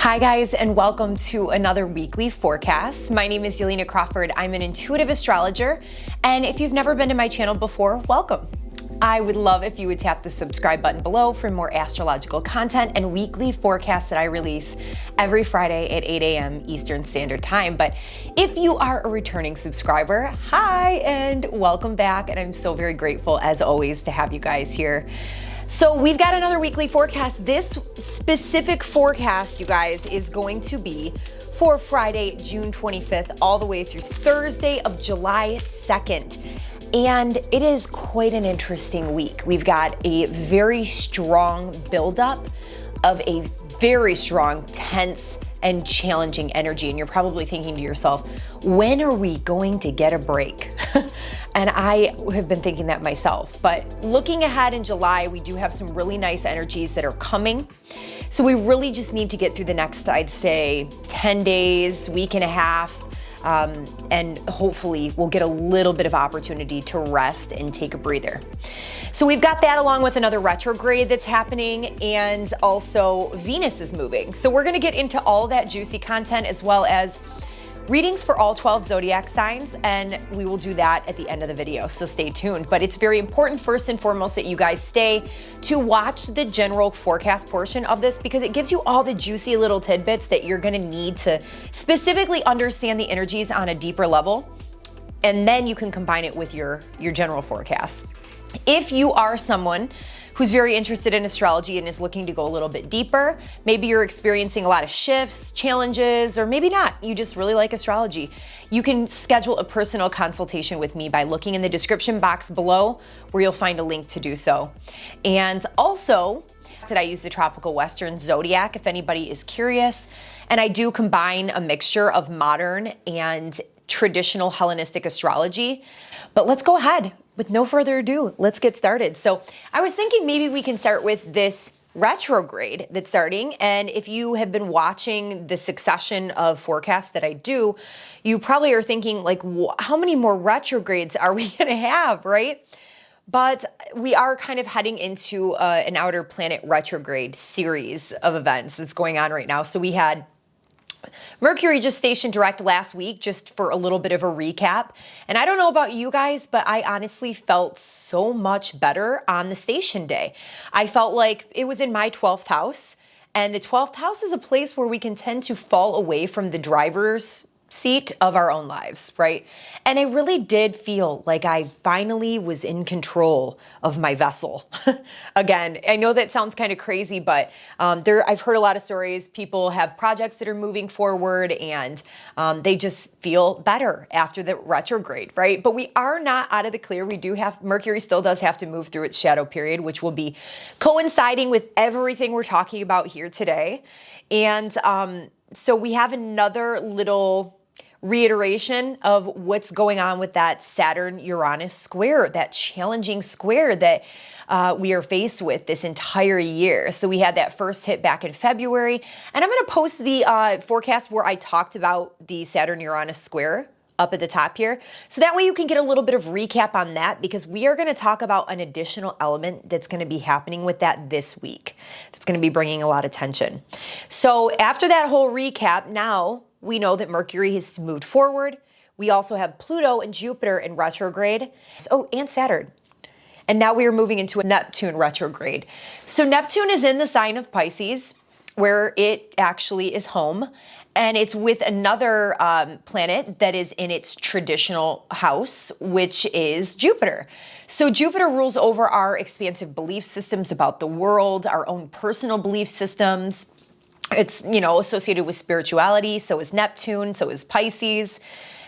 Hi guys, and welcome to another weekly forecast. My name is Yelena Crawford. I'm an intuitive astrologer, and if you've never been to my channel before, welcome. I would love if you would tap the subscribe button below for more astrological content and weekly forecasts that I release every Friday at 8 a.m. Eastern Standard Time. But if you are a returning subscriber, hi and welcome back. And I'm so very grateful as always to have you guys here. So we've got another weekly forecast. This specific forecast, you guys, is going to be for Friday, June 25th, all the way through Thursday of July 2nd. And it is quite an interesting week. We've got a very strong buildup of a very strong, tense, and challenging energy. And you're probably thinking to yourself, when are we going to get a break? And I have been thinking that myself. But looking ahead in July, we do have some really nice energies that are coming. So we really just need to get through the next, I'd say, 10 days, week and a half. And hopefully we'll get a little bit of opportunity to rest and take a breather. So we've got that along with another retrograde that's happening, and also Venus is moving. So we're gonna get into all that juicy content as well as readings for all 12 zodiac signs, and we will do that at the end of the video, so stay tuned. But it's very important first and foremost that you guys stay to watch the general forecast portion of this, because it gives you all the juicy little tidbits that you're gonna need to specifically understand the energies on a deeper level, and then you can combine it with your general forecast. If you are someone who's very interested in astrology and is looking to go a little bit deeper, maybe you're experiencing a lot of shifts, challenges, or maybe not, you just really like astrology, you can schedule a personal consultation with me by looking in the description box below, where you'll find a link to do so. And also, that I use the Tropical Western Zodiac if anybody is curious, and I do combine a mixture of modern and traditional Hellenistic astrology. But let's go ahead. With no further ado, let's get started. So I was thinking maybe we can start with this retrograde that's starting. And if you have been watching the succession of forecasts that I do, you probably are thinking like, how many more retrogrades are we gonna have, right? But we are kind of heading into an outer planet retrograde series of events that's going on right now. So we had Mercury just stationed direct last week, just for a little bit of a recap. And I don't know about you guys, but I honestly felt so much better on the station day. I felt like it was in my 12th house, and the 12th house is a place where we can tend to fall away from the driver's seat of our own lives, right? And I really did feel like I finally was in control of my vessel. Again, I know that sounds kind of crazy, but I've heard a lot of stories. People have projects that are moving forward, and they just feel better after the retrograde, right? But we are not out of the clear. We do have, Mercury still does have to move through its shadow period, which will be coinciding with everything we're talking about here today. And so we have another little reiteration of what's going on with that Saturn-Uranus square, that challenging square that we are faced with this entire year. So we had that first hit back in February, and I'm going to post the forecast where I talked about the Saturn-Uranus square up at the top here. So that way you can get a little bit of recap on that, because we are going to talk about an additional element that's going to be happening with that this week. That's going to be bringing a lot of tension. So after that whole recap, now we know that Mercury has moved forward. We also have Pluto and Jupiter in retrograde. Oh, and Saturn. And now we are moving into a Neptune retrograde. So Neptune is in the sign of Pisces, where it actually is home. And it's with another planet that is in its traditional house, which is Jupiter. So Jupiter rules over our expansive belief systems about the world, our own personal belief systems. It's, associated with spirituality. So is Neptune, so is Pisces.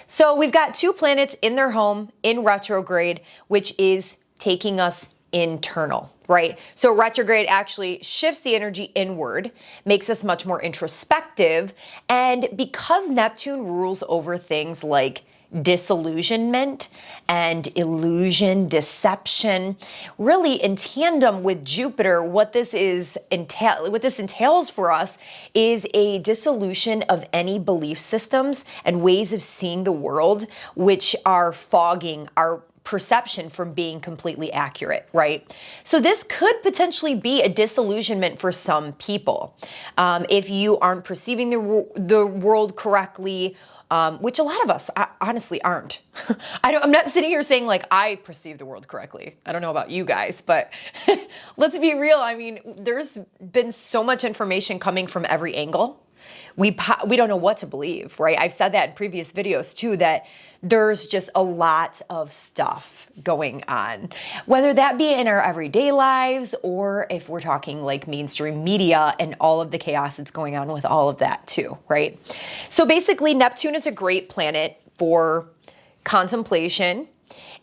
So we've got two planets in their home in retrograde, which is taking us internal, right? So retrograde actually shifts the energy inward, makes us much more introspective. And because Neptune rules over things like disillusionment and illusion, deception, really in tandem with Jupiter, what this entails for us is a dissolution of any belief systems and ways of seeing the world, which are fogging our perception from being completely accurate, right? So this could potentially be a disillusionment for some people. If you aren't perceiving the world correctly, which a lot of us honestly aren't. I'm not sitting here saying like I perceive the world correctly. I don't know about you guys, but let's be real. I mean, there's been so much information coming from every angle. We don't know what to believe, right? I've said that in previous videos too, that there's just a lot of stuff going on, whether that be in our everyday lives or if we're talking like mainstream media and all of the chaos that's going on with all of that too, right? So basically, Neptune is a great planet for contemplation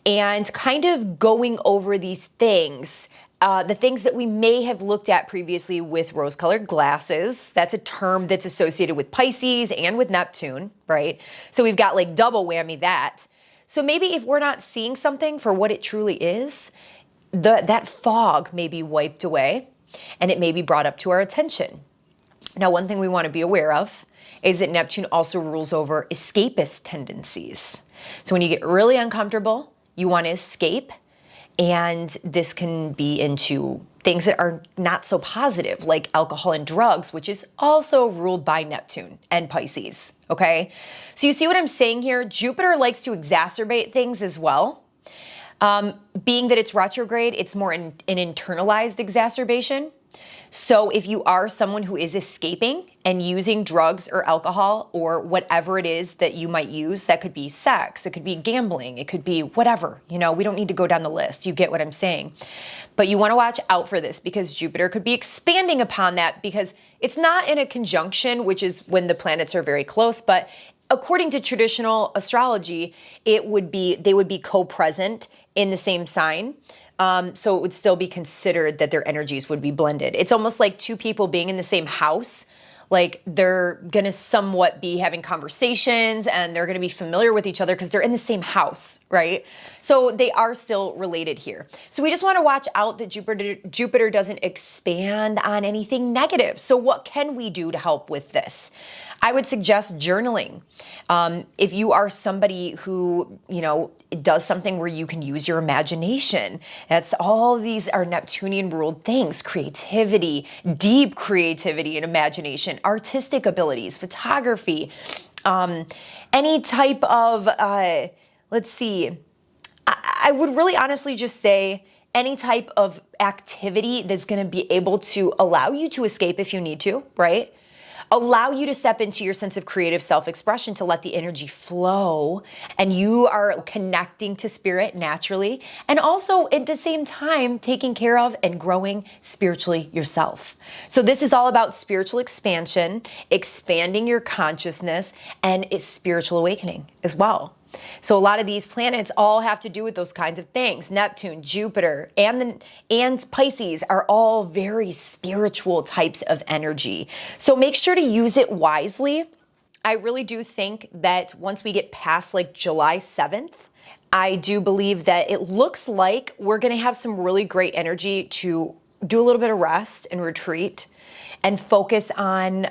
and kind of going over these things. The things that we may have looked at previously with rose-colored glasses. That's a term that's associated with Pisces and with Neptune, right? So we've got like double whammy that. So maybe if we're not seeing something for what it truly is, that fog may be wiped away and it may be brought up to our attention. Now, one thing we want to be aware of is that Neptune also rules over escapist tendencies. So when you get really uncomfortable, you want to escape. And this can be into things that are not so positive, like alcohol and drugs, which is also ruled by Neptune and Pisces, okay? So you see what I'm saying here? Jupiter likes to exacerbate things as well. Being that it's retrograde, it's more an internalized exacerbation. So if you are someone who is escaping and using drugs or alcohol or whatever it is that you might use, that could be sex, it could be gambling, it could be whatever, we don't need to go down the list. You get what I'm saying. But you want to watch out for this because Jupiter could be expanding upon that because it's not in a conjunction, which is when the planets are very close, but according to traditional astrology, they would be co-present in the same sign. So it would still be considered that their energies would be blended. It's almost like two people being in the same house. Like they're going to somewhat be having conversations and they're going to be familiar with each other because they're in the same house, right? So they are still related here. So we just want to watch out that Jupiter doesn't expand on anything negative. So what can we do to help with this? I would suggest journaling. If you are somebody who, does something where you can use your imagination, all these are Neptunian ruled things: creativity, deep creativity and imagination, artistic abilities, photography, any type of, let's see, I would really honestly just say any type of activity that's going to be able to allow you to escape if you need to, right? Allow you to step into your sense of creative self-expression to let the energy flow and you are connecting to spirit naturally and also at the same time taking care of and growing spiritually yourself. So this is all about spiritual expansion, expanding your consciousness, and it's spiritual awakening as well. So a lot of these planets all have to do with those kinds of things. Neptune, Jupiter, and Pisces are all very spiritual types of energy. So make sure to use it wisely. I really do think that once we get past like July 7th, I do believe that it looks like we're going to have some really great energy to do a little bit of rest and retreat and focus on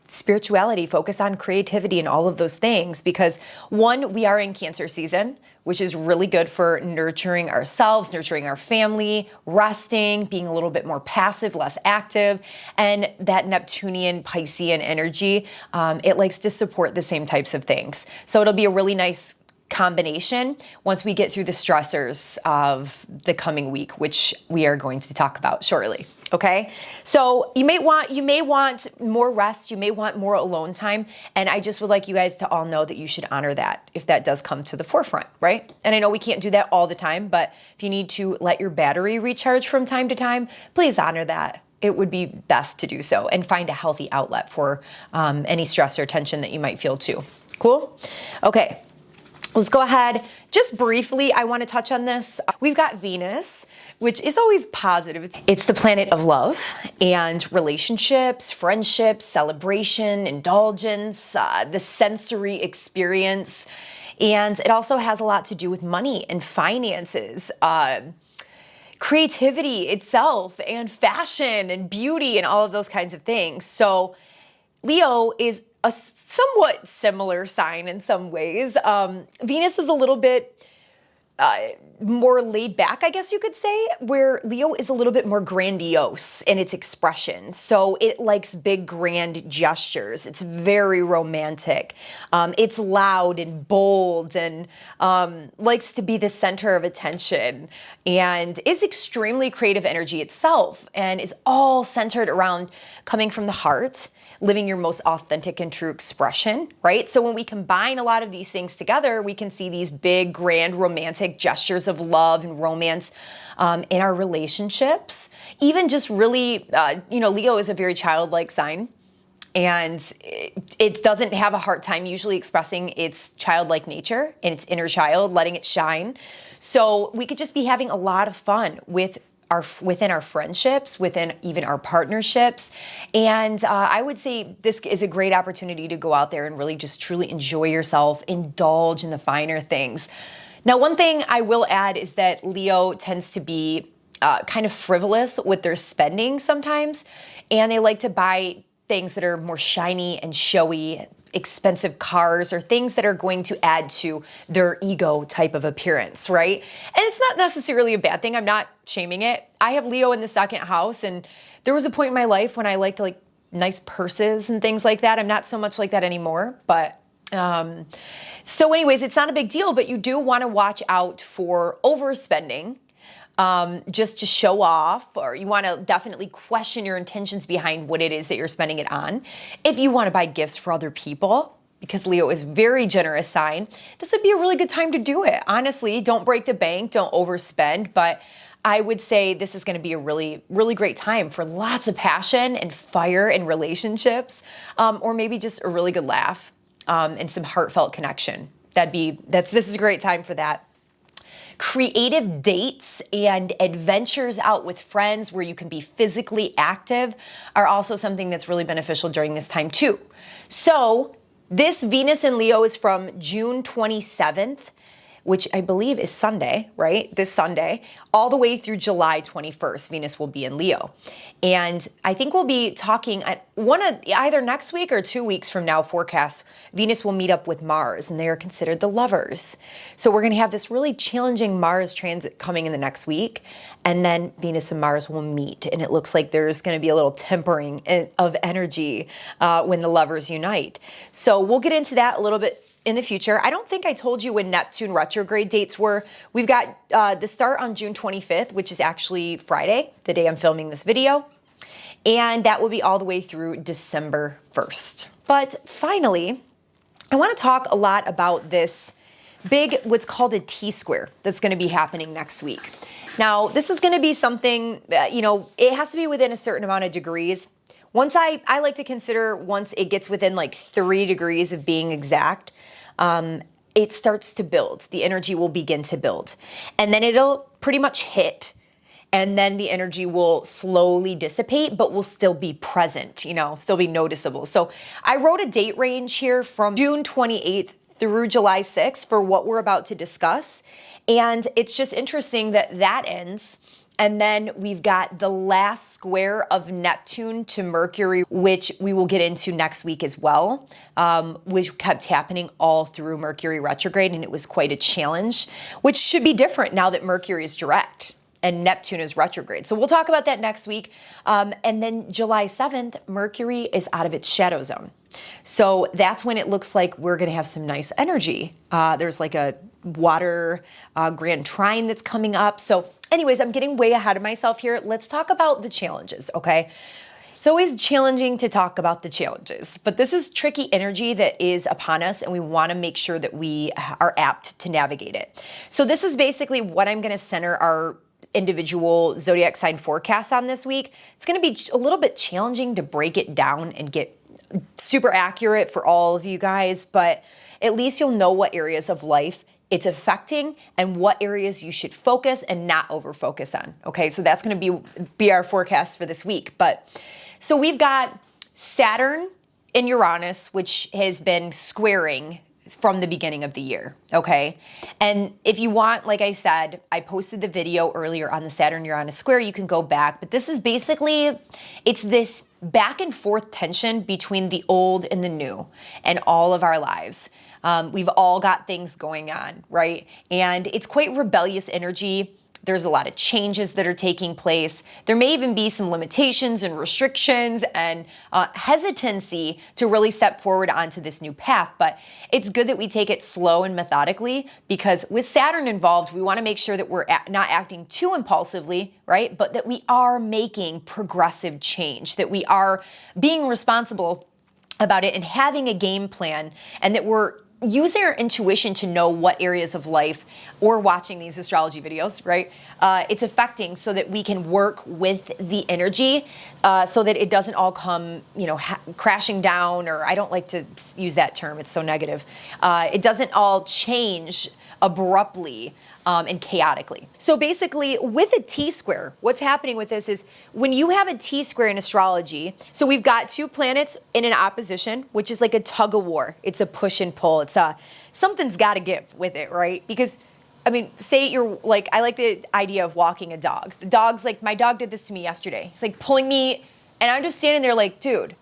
spirituality, focus on creativity and all of those things, because one, we are in Cancer season, which is really good for nurturing ourselves, nurturing our family, resting, being a little bit more passive, less active, and that Neptunian Piscean energy, it likes to support the same types of things. So it'll be a really nice combination once we get through the stressors of the coming week, which we are going to talk about shortly. Okay, so you may want more rest, you may want more alone time, and I just would like you guys to all know that you should honor that if that does come to the forefront, right? And I know we can't do that all the time, but if you need to let your battery recharge from time to time, please honor that. It would be best to do so and find a healthy outlet for any stress or tension that you might feel too. Cool? Okay. Let's go ahead. Just briefly, I want to touch on this. We've got Venus, which is always positive. It's the planet of love and relationships, friendships, celebration, indulgence, the sensory experience. And it also has a lot to do with money and finances, creativity itself, and fashion and beauty and all of those kinds of things. So Leo is a somewhat similar sign in some ways. Venus is a little bit, more laid back, I guess you could say, where Leo is a little bit more grandiose in its expression. So it likes big, grand gestures. It's very romantic. It's loud and bold and likes to be the center of attention and is extremely creative energy itself and is all centered around coming from the heart, living your most authentic and true expression, right? So when we combine a lot of these things together, we can see these big, grand, romantic gestures of love and romance in our relationships. Even just really, Leo is a very childlike sign, and it doesn't have a hard time usually expressing its childlike nature and its inner child, letting it shine. So we could just be having a lot of fun within our friendships, within even our partnerships. And I would say this is a great opportunity to go out there and really just truly enjoy yourself, indulge in the finer things. Now, one thing I will add is that Leo tends to be kind of frivolous with their spending sometimes, and they like to buy things that are more shiny and showy, expensive cars, or things that are going to add to their ego type of appearance, right? And it's not necessarily a bad thing. I'm not shaming it. I have Leo in the second house, and there was a point in my life when I liked like nice purses and things like that. I'm not so much like that anymore, but so anyways, it's not a big deal, but you do want to watch out for overspending. Just to show off, or you want to definitely question your intentions behind what it is that you're spending it on. If you want to buy gifts for other people, because Leo is a very generous sign, this would be a really good time to do it. Honestly, don't break the bank, don't overspend, but I would say this is going to be a really, really great time for lots of passion and fire in relationships, or maybe just a really good laugh, and some heartfelt connection. This is a great time for that. Creative dates and adventures out with friends where you can be physically active are also something that's really beneficial during this time too. So this Venus in Leo is from June 27th, which I believe is Sunday, right? This Sunday, all the way through July 21st, Venus will be in Leo. And I think we'll be talking at either next week or 2 weeks from now forecast, Venus will meet up with Mars, and they are considered the lovers. So we're going to have this really challenging Mars transit coming in the next week, and then Venus and Mars will meet. And it looks like there's going to be a little tempering of energy when the lovers unite. So we'll get into that a little bit in the future. I don't think I told you when Neptune retrograde dates were. We've got the start on June 25th, which is actually Friday, the day I'm filming this video. And that will be all the way through December 1st. But finally, I want to talk a lot about this big, what's called a T-square that's going to be happening next week. Now, this is going to be something that, it has to be within a certain amount of degrees. Once I like to consider once it gets within like 3 degrees of being exact, it starts to build. The energy will begin to build. And then it'll pretty much hit. And then the energy will slowly dissipate, but will still be present, still be noticeable. So I wrote a date range here from June 28th through July 6th for what we're about to discuss. And it's just interesting that ends. And then we've got the last square of Neptune to Mercury, which we will get into next week as well, which kept happening all through Mercury retrograde, and it was quite a challenge, which should be different now that Mercury is direct and Neptune is retrograde. So we'll talk about that next week. And then July 7th, Mercury is out of its shadow zone. So that's when it looks like we're going to have some nice energy. There's like a water grand trine that's coming up. So anyways, I'm getting way ahead of myself here. Let's talk about the challenges, okay? It's always challenging to talk about the challenges, but this is tricky energy that is upon us, and we want to make sure that we are apt to navigate it. So this is basically what I'm going to center our individual zodiac sign forecasts on this week. It's going to be a little bit challenging to break it down and get super accurate for all of you guys, but at least you'll know what areas of life it's affecting and what areas you should focus and not over focus on. Okay, so that's going to be our forecast for this week. But so we've got Saturn in Uranus, which has been squaring from the beginning of the year, okay? And if you want, like I said, I posted the video earlier on the Saturn-Uranus square. You can go back, but this is basically, it's this back and forth tension between the old and the new in all of our lives. We've all got things going on, right? And it's quite rebellious energy. There's a lot of changes that are taking place. There may even be some limitations and restrictions and hesitancy to really step forward onto this new path. But it's good that we take it slow and methodically, because with Saturn involved, we want to make sure that we're not acting too impulsively, right? But that we are making progressive change, that we are being responsible about it and having a game plan, and that we're using our intuition to know what areas of life, or watching these astrology videos, right, it's affecting, so that we can work with the energy, so that it doesn't all come, crashing down, or I don't like to use that term, it's so negative. It doesn't all change abruptly and chaotically. So basically, with a T-square, what's happening with this is when you have a T-square in astrology, so we've got two planets in an opposition, which is like a tug of war. It's a push and pull. It's something's got to give with it, right? Because, I mean, say you're like, I like the idea of walking a dog. The dog's like, my dog did this to me yesterday. He's like pulling me, and I'm just standing there like, dude,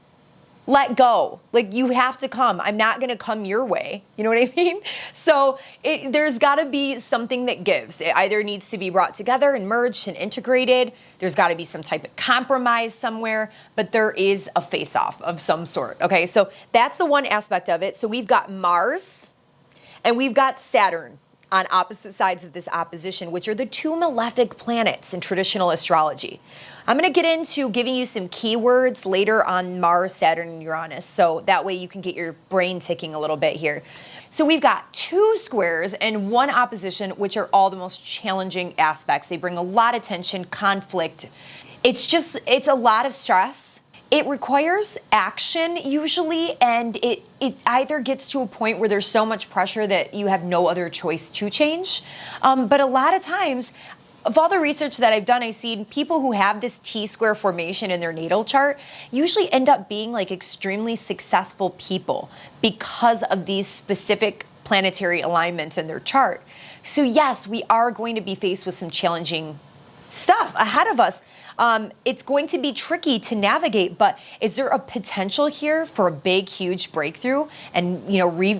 let go. Like, you have to come. I'm not going to come your way. You know what I mean? So there's got to be something that gives. It either needs to be brought together and merged and integrated. There's got to be some type of compromise somewhere, but there is a face-off of some sort. Okay, so that's the one aspect of it. So we've got Mars and we've got Saturn on opposite sides of this opposition, which are the two malefic planets in traditional astrology. I'm going to get into giving you some keywords later on Mars, Saturn, and Uranus, so that way you can get your brain ticking a little bit here. So we've got two squares and one opposition, which are all the most challenging aspects. They bring a lot of tension, conflict. It's a lot of stress. It requires action usually, and it either gets to a point where there's so much pressure that you have no other choice to change. But a lot of times, of all the research that I've done, I've seen people who have this T-square formation in their natal chart usually end up being like extremely successful people because of these specific planetary alignments in their chart. So yes, we are going to be faced with some challenging stuff ahead of us. It's going to be tricky to navigate, but is there a potential here for a big, huge breakthrough and,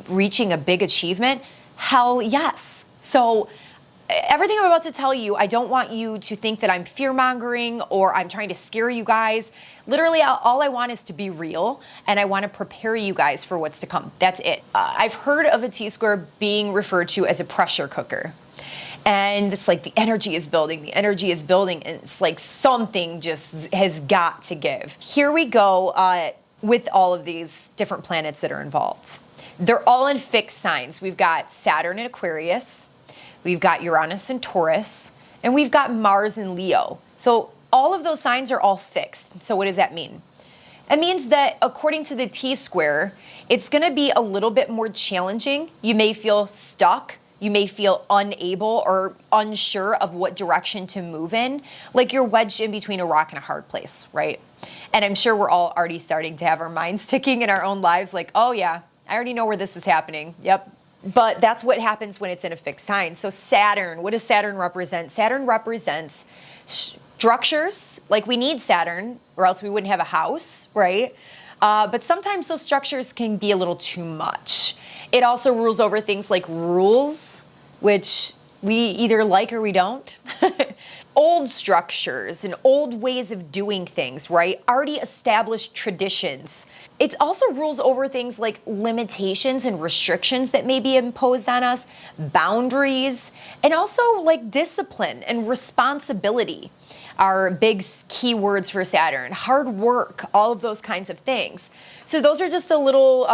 reaching a big achievement? Hell yes. So everything I'm about to tell you, I don't want you to think that I'm fear-mongering or I'm trying to scare you guys. Literally, all I want is to be real, and I want to prepare you guys for what's to come. That's it. I've heard of a T-square being referred to as a pressure cooker. And it's like the energy is building, and it's like something just has got to give. Here we go with all of these different planets that are involved. They're all in fixed signs. We've got Saturn in Aquarius, we've got Uranus in Taurus, and we've got Mars in Leo. So all of those signs are all fixed. So what does that mean? It means that according to the T-square, it's going to be a little bit more challenging. You may feel stuck. You may feel unable or unsure of what direction to move in, like you're wedged in between a rock and a hard place, right? And I'm sure we're all already starting to have our minds ticking in our own lives, like, oh yeah, I already know where this is happening. Yep. But that's what happens when it's in a fixed sign. So Saturn, what does Saturn represent? Saturn represents structures, like we need Saturn or else we wouldn't have a house, right? But sometimes those structures can be a little too much. It also rules over things like rules, which we either like or we don't. Old structures and old ways of doing things, right? Already established traditions. It also rules over things like limitations and restrictions that may be imposed on us, boundaries, and also like discipline and responsibility are big keywords for Saturn. Hard work, all of those kinds of things. So those are just a little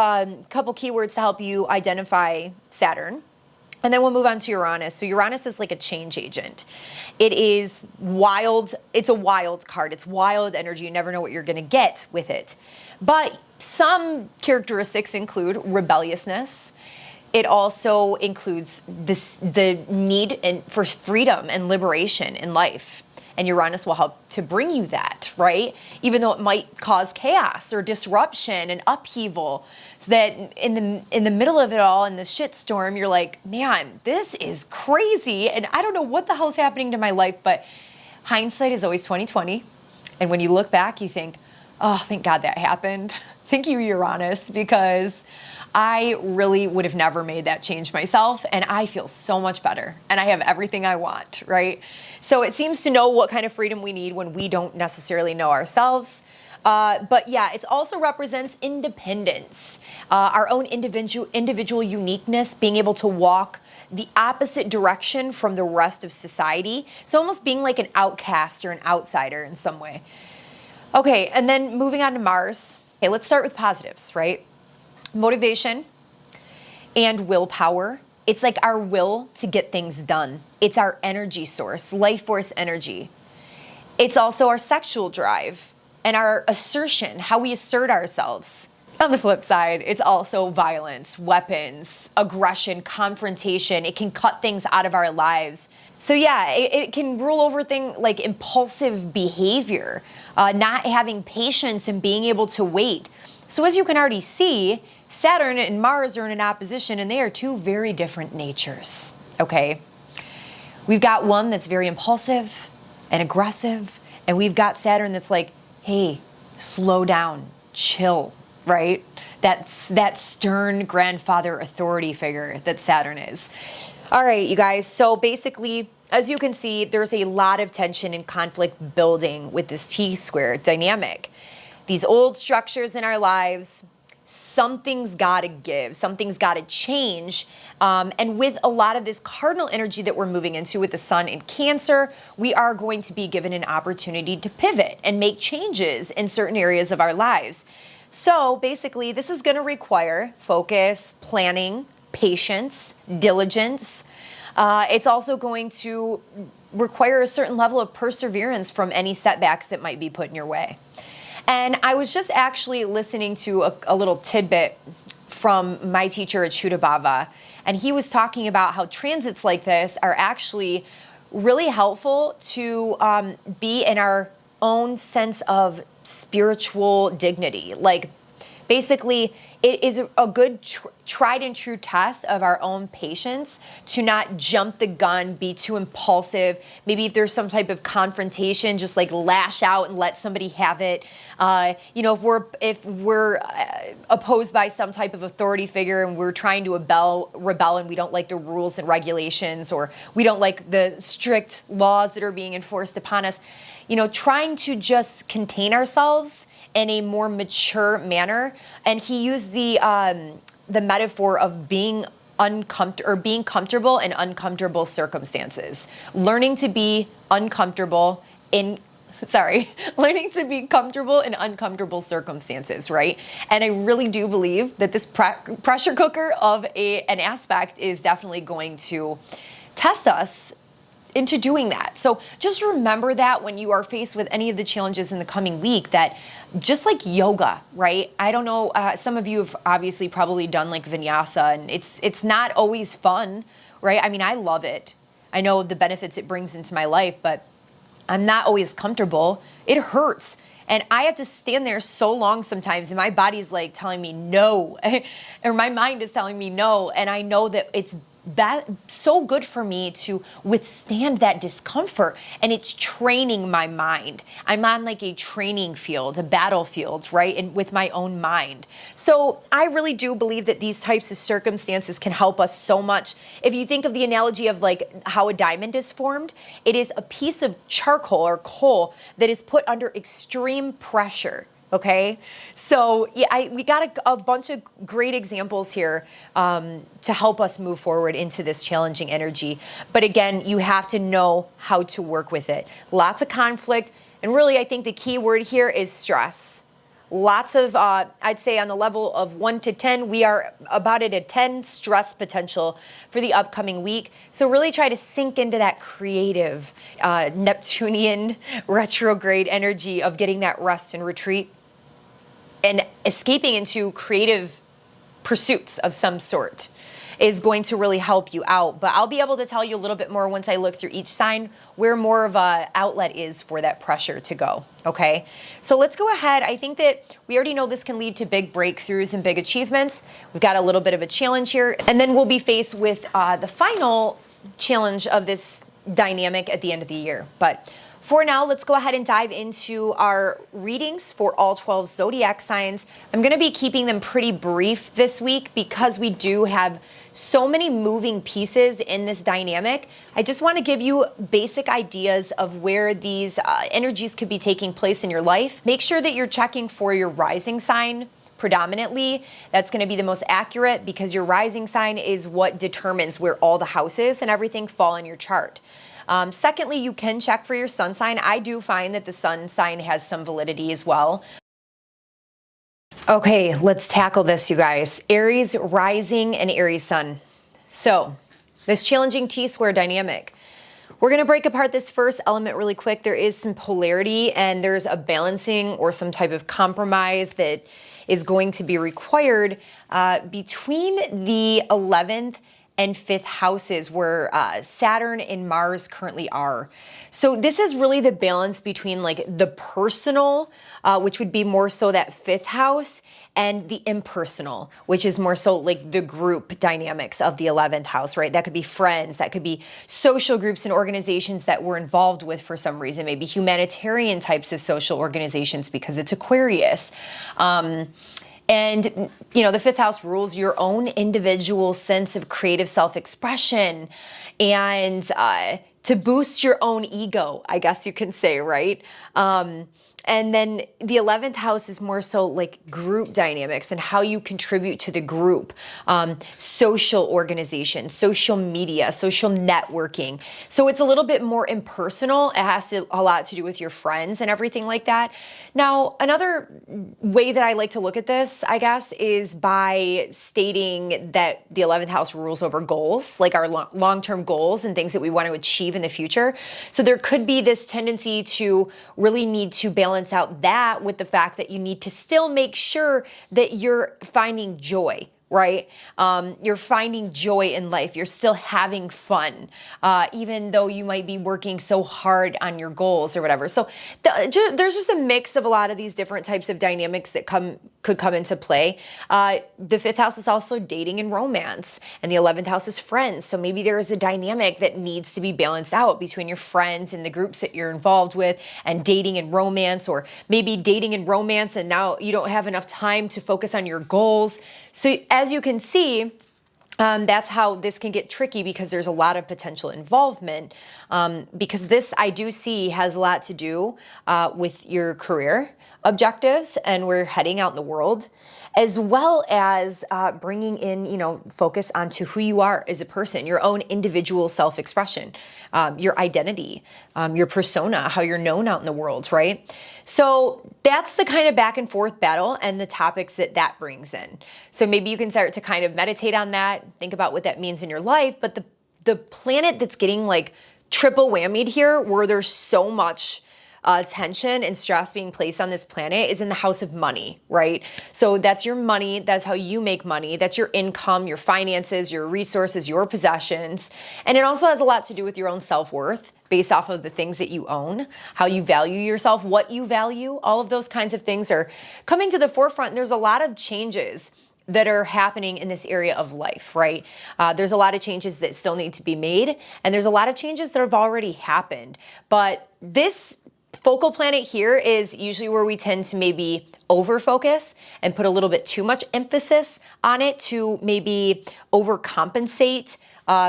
couple keywords to help you identify Saturn. And then we'll move on to Uranus. So Uranus is like a change agent. It is wild. It's a wild card. It's wild energy. You never know what you're going to get with it. But some characteristics include rebelliousness. It also includes the need for freedom and liberation in life. And Uranus will help to bring you that, right? Even though it might cause chaos or disruption and upheaval, so that in the middle of it all, in the shitstorm, you're like, man, this is crazy, and I don't know what the hell's happening to my life. But hindsight is always 20/20, and when you look back, you think, oh, thank God that happened. Thank you, Uranus, because I really would have never made that change myself, and I feel so much better, and I have everything I want, right? So it seems to know what kind of freedom we need when we don't necessarily know ourselves. But yeah, it also represents independence, our own individual uniqueness, being able to walk the opposite direction from the rest of society. So almost being like an outcast or an outsider in some way. Okay, and then moving on to Mars. Okay, let's start with positives, right? Motivation and willpower. It's like our will to get things done. It's our energy source, life force energy. It's also our sexual drive and our assertion, how we assert ourselves. On the flip side, it's also violence, weapons, aggression, confrontation. It can cut things out of our lives. So yeah, it can rule over things like impulsive behavior, not having patience and being able to wait. So as you can already see, Saturn and Mars are in an opposition, and they are two very different natures, okay? We've got one that's very impulsive and aggressive, and we've got Saturn that's like, hey, slow down, chill, right? That's that stern grandfather authority figure that Saturn is. All right, you guys, so basically, as you can see, there's a lot of tension and conflict building with this T-square dynamic. These old structures in our lives, something's got to give, something's got to change. And with a lot of this cardinal energy that we're moving into with the sun in Cancer, we are going to be given an opportunity to pivot and make changes in certain areas of our lives. So basically, this is going to require focus, planning, patience, diligence. It's also going to require a certain level of perseverance from any setbacks that might be put in your way. And I was just actually listening to a little tidbit from my teacher at Bhava, and he was talking about how transits like this are actually really helpful to be in our own sense of spiritual dignity. Like, basically, it is a good tried and true test of our own patience to not jump the gun, be too impulsive. Maybe if there's some type of confrontation, just like lash out and let somebody have it. You know, if we're opposed by some type of authority figure and we're trying to rebel and we don't like the rules and regulations, or we don't like the strict laws that are being enforced upon us, you know, trying to just contain ourselves in a more mature manner. And he used the metaphor of being comfortable in uncomfortable circumstances. Learning to be comfortable in uncomfortable circumstances, right? And I really do believe that this pressure cooker of an aspect is definitely going to test us into doing that. So just remember that when you are faced with any of the challenges in the coming week, that just like yoga, right? I don't know, some of you have obviously probably done like vinyasa, and it's not always fun, right? I mean, I love it. I know the benefits it brings into my life, but I'm not always comfortable. It hurts. And I have to stand there so long sometimes, and my body's like telling me no, or my mind is telling me no. And I know that it's so good for me to withstand that discomfort, and it's training my mind. I'm on like a training field, a battlefield, right? And with my own mind. So I really do believe that these types of circumstances can help us so much. If you think of the analogy of like how a diamond is formed, it is a piece of charcoal or coal that is put under extreme pressure. Okay, so yeah, we got a bunch of great examples here to help us move forward into this challenging energy. But again, you have to know how to work with it. Lots of conflict, and really I think the key word here is stress. Lots of, I'd say on the level of 1 to 10, we are about at a 10 stress potential for the upcoming week. So really try to sink into that creative Neptunian retrograde energy of getting that rest and retreat and escaping into creative pursuits of some sort is going to really help you out. But I'll be able to tell you a little bit more once I look through each sign where more of a outlet is for that pressure to go, okay? So let's go ahead. I think that we already know this can lead to big breakthroughs and big achievements. We've got a little bit of a challenge here, and then we'll be faced with the final challenge of this dynamic at the end of the year. But For now, let's go ahead and dive into our readings for all 12 zodiac signs. I'm going to be keeping them pretty brief this week because we do have so many moving pieces in this dynamic. I just want to give you basic ideas of where these energies could be taking place in your life. Make sure that you're checking for your rising sign predominantly. That's going to be the most accurate because your rising sign is what determines where all the houses and everything fall in your chart. Secondly, you can check for your sun sign. I do find that the sun sign has some validity as well. Okay, let's tackle this, you guys. Aries rising and Aries sun. So, this challenging T-square dynamic. We're going to break apart this first element really quick. There is some polarity and there's a balancing or some type of compromise that is going to be required between the 11th and 5th houses where Saturn and Mars currently are. So this is really the balance between like the personal, which would be more so that 5th house, and the impersonal, which is more so like the group dynamics of the 11th house, right? That could be friends, that could be social groups and organizations that we're involved with for some reason, maybe humanitarian types of social organizations because it's Aquarius. And, you know, the 5th house rules your own individual sense of creative self-expression and to boost your own ego, I guess you can say, right? And then the 11th house is more so like group dynamics and how you contribute to the group, social organization, social media, social networking. So it's a little bit more impersonal. It has a lot to do with your friends and everything like that. Now, another way that I like to look at this, I guess, is by stating that the 11th house rules over goals, like our long-term goals and things that we want to achieve in the future. So there could be this tendency to really need to balance out that with the fact that you need to still make sure that you're finding joy, right? You're finding joy in life. You're still having fun, even though you might be working so hard on your goals or whatever. So there's just a mix of a lot of these different types of dynamics that could come into play. The 5th house is also dating and romance, and the 11th house is friends. So maybe there is a dynamic that needs to be balanced out between your friends and the groups that you're involved with, and dating and romance, or maybe dating and romance and now you don't have enough time to focus on your goals. So as you can see, that's how this can get tricky because there's a lot of potential involvement because this I do see has a lot to do with your career objectives and where you're heading out in the world, as well as bringing in, you know, focus onto who you are as a person, your own individual self-expression, your identity, your persona, how you're known out in the world, right? So that's the kind of back and forth battle and the topics that brings in. So maybe you can start to kind of meditate on that, think about what that means in your life. But the planet that's getting like triple whammied here, where there's so much tension and stress being placed on this planet, is in the house of money, right? So that's your money. That's how you make money. That's your income, your finances, your resources, your possessions. And it also has a lot to do with your own self-worth based off of the things that you own, how you value yourself, what you value. All of those kinds of things are coming to the forefront. And there's a lot of changes that are happening in this area of life, right? There's a lot of changes that still need to be made. And there's a lot of changes that have already happened. But this focal planet here is usually where we tend to maybe overfocus and put a little bit too much emphasis on it to maybe overcompensate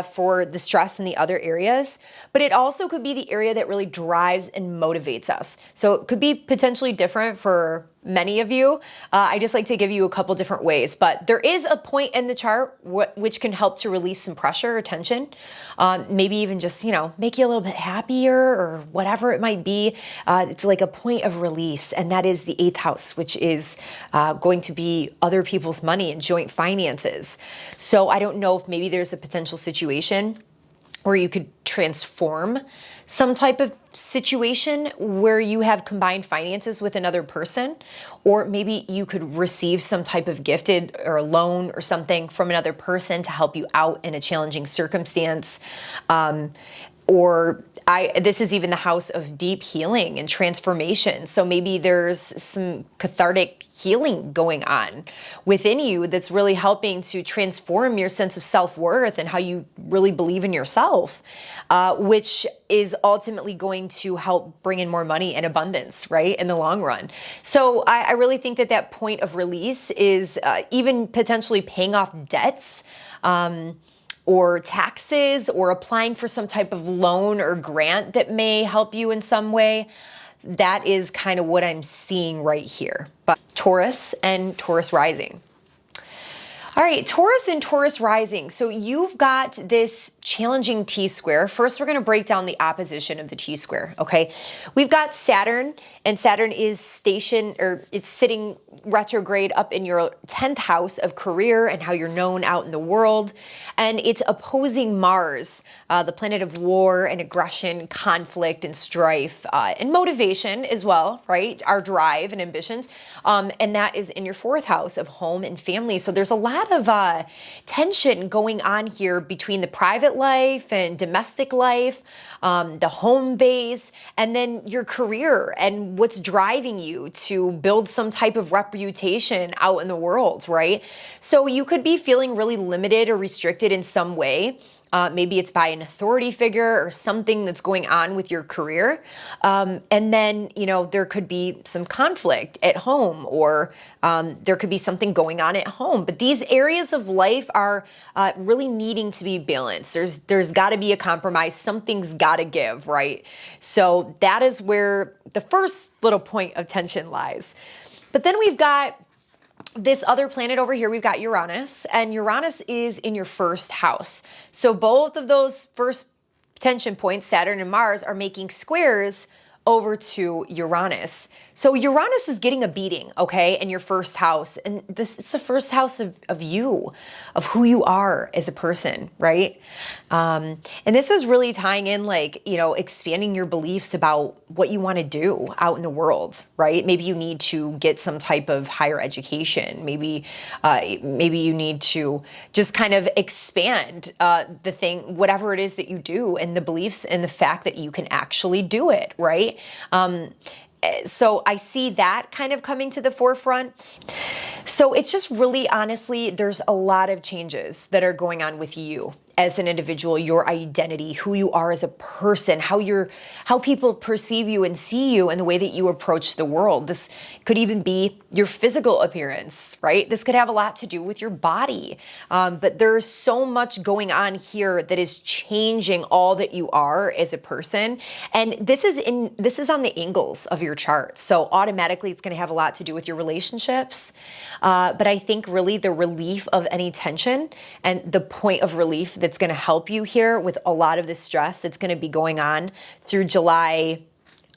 for the stress in the other areas. But it also could be the area that really drives and motivates us. So it could be potentially different for many of you. I just like to give you a couple different ways, but there is a point in the chart which can help to release some pressure or tension, maybe even just, you know, make you a little bit happier or whatever it might be. It's like a point of release, and that is the 8th house, which is going to be other people's money and joint finances. So I don't know if maybe there's a potential situation where you could transform some type of situation where you have combined finances with another person, or maybe you could receive some type of gifted or a loan or something from another person to help you out in a challenging circumstance. This is even the house of deep healing and transformation. So maybe there's some cathartic healing going on within you that's really helping to transform your sense of self-worth and how you really believe in yourself, which is ultimately going to help bring in more money and abundance, right, in the long run. So I really think that that point of release is even potentially paying off debts, or taxes, or applying for some type of loan or grant that may help you in some way. That is kind of what I'm seeing right here. But Taurus and Taurus rising. All right, Taurus and Taurus rising. So you've got this challenging T-square. First, we're going to break down the opposition of the T-square, okay? We've got Saturn, and Saturn is it's sitting retrograde up in your 10th house of career and how you're known out in the world. And it's opposing Mars, the planet of war and aggression, conflict and strife, and motivation as well, right? Our drive and ambitions. And that is in your 4th house of home and family. So there's a lot of tension going on here between the private life and domestic life, the home base, and then your career and what's driving you to build some type of reputation out in the world, right? So you could be feeling really limited or restricted in some way. Maybe it's by an authority figure or something that's going on with your career. And then, there could be some conflict at home, or there could be something going on at home. But these areas of life are really needing to be balanced. There's got to be a compromise. Something's got to give, right? So that is where the first little point of tension lies. But then we've got this other planet over here. We've got Uranus, and Uranus is in your 1st house. So both of those first tension points, Saturn and Mars, are making squares over to Uranus. So Uranus is getting a beating, okay, in your 1st house. And it's the 1st house of you, of who you are as a person, right? And this is really tying in, expanding your beliefs about what you want to do out in the world, right? Maybe you need to get some type of higher education. Maybe you need to just kind of expand whatever it is that you do, and the beliefs and the fact that you can actually do it, right? So I see that kind of coming to the forefront. So it's just really, honestly, there's a lot of changes that are going on with you as an individual, your identity, who you are as a person, how people perceive you and see you, and the way that you approach the world. This could even be your physical appearance, right? This could have a lot to do with your body. But there's so much going on here that is changing all that you are as a person. And this is on the angles of your chart. So automatically it's going to have a lot to do with your relationships. But I think really the relief of any tension and the point of relief that's going to help you here with a lot of the stress that's going to be going on through July,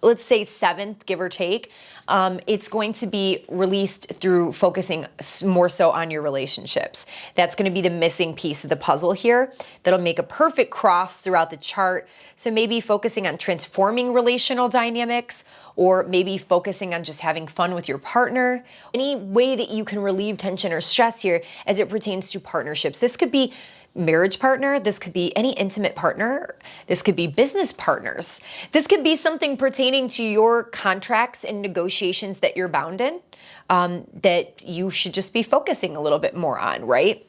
let's say 7th, give or take. It's going to be released through focusing more so on your relationships. That's going to be the missing piece of the puzzle here that'll make a perfect cross throughout the chart. So maybe focusing on transforming relational dynamics, or maybe focusing on just having fun with your partner. Any way that you can relieve tension or stress here as it pertains to partnerships. This could be marriage partner, this could be any intimate partner, this could be business partners. This could be something pertaining to your contracts and negotiations that you're bound in, that you should just be focusing a little bit more on, right?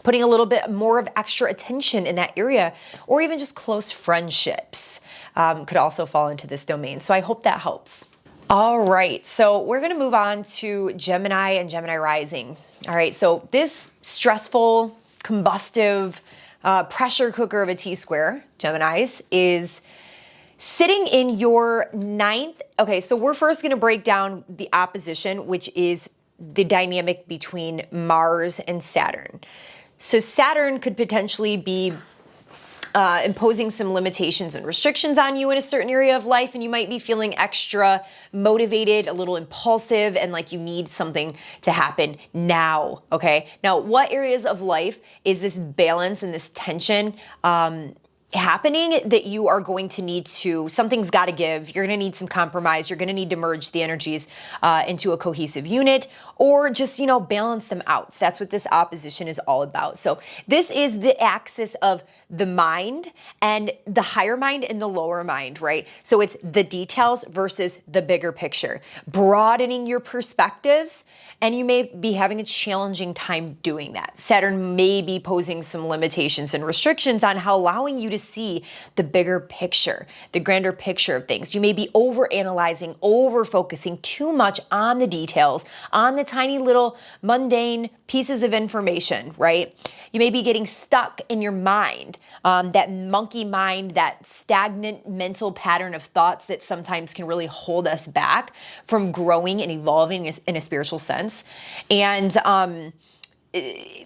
Putting a little bit more of extra attention in that area, or even just close friendships could also fall into this domain. So I hope that helps. All right, so we're gonna move on to Gemini and Gemini rising. All right, so this stressful, combustive pressure cooker of a T-square, Geminis, is sitting in your 9th. Okay, so we're first going to break down the opposition, which is the dynamic between Mars and Saturn. So Saturn could potentially be imposing some limitations and restrictions on you in a certain area of life, and you might be feeling extra motivated, a little impulsive, and like you need something to happen now, okay? Now, what areas of life is this balance and this tension happening that you are going to need to, something's got to give. You're going to need some compromise. You're going to need to merge the energies into a cohesive unit, or just, balance them out. So that's what this opposition is all about. So this is the axis of the mind and the higher mind and the lower mind, right? So it's the details versus the bigger picture, broadening your perspectives. And you may be having a challenging time doing that. Saturn may be posing some limitations and restrictions on how allowing you to see the bigger picture, the grander picture of things. You may be overanalyzing, over-focusing too much on the details, on the tiny little mundane pieces of information, right? You may be getting stuck in your mind, that monkey mind, that stagnant mental pattern of thoughts that sometimes can really hold us back from growing and evolving in a spiritual sense. And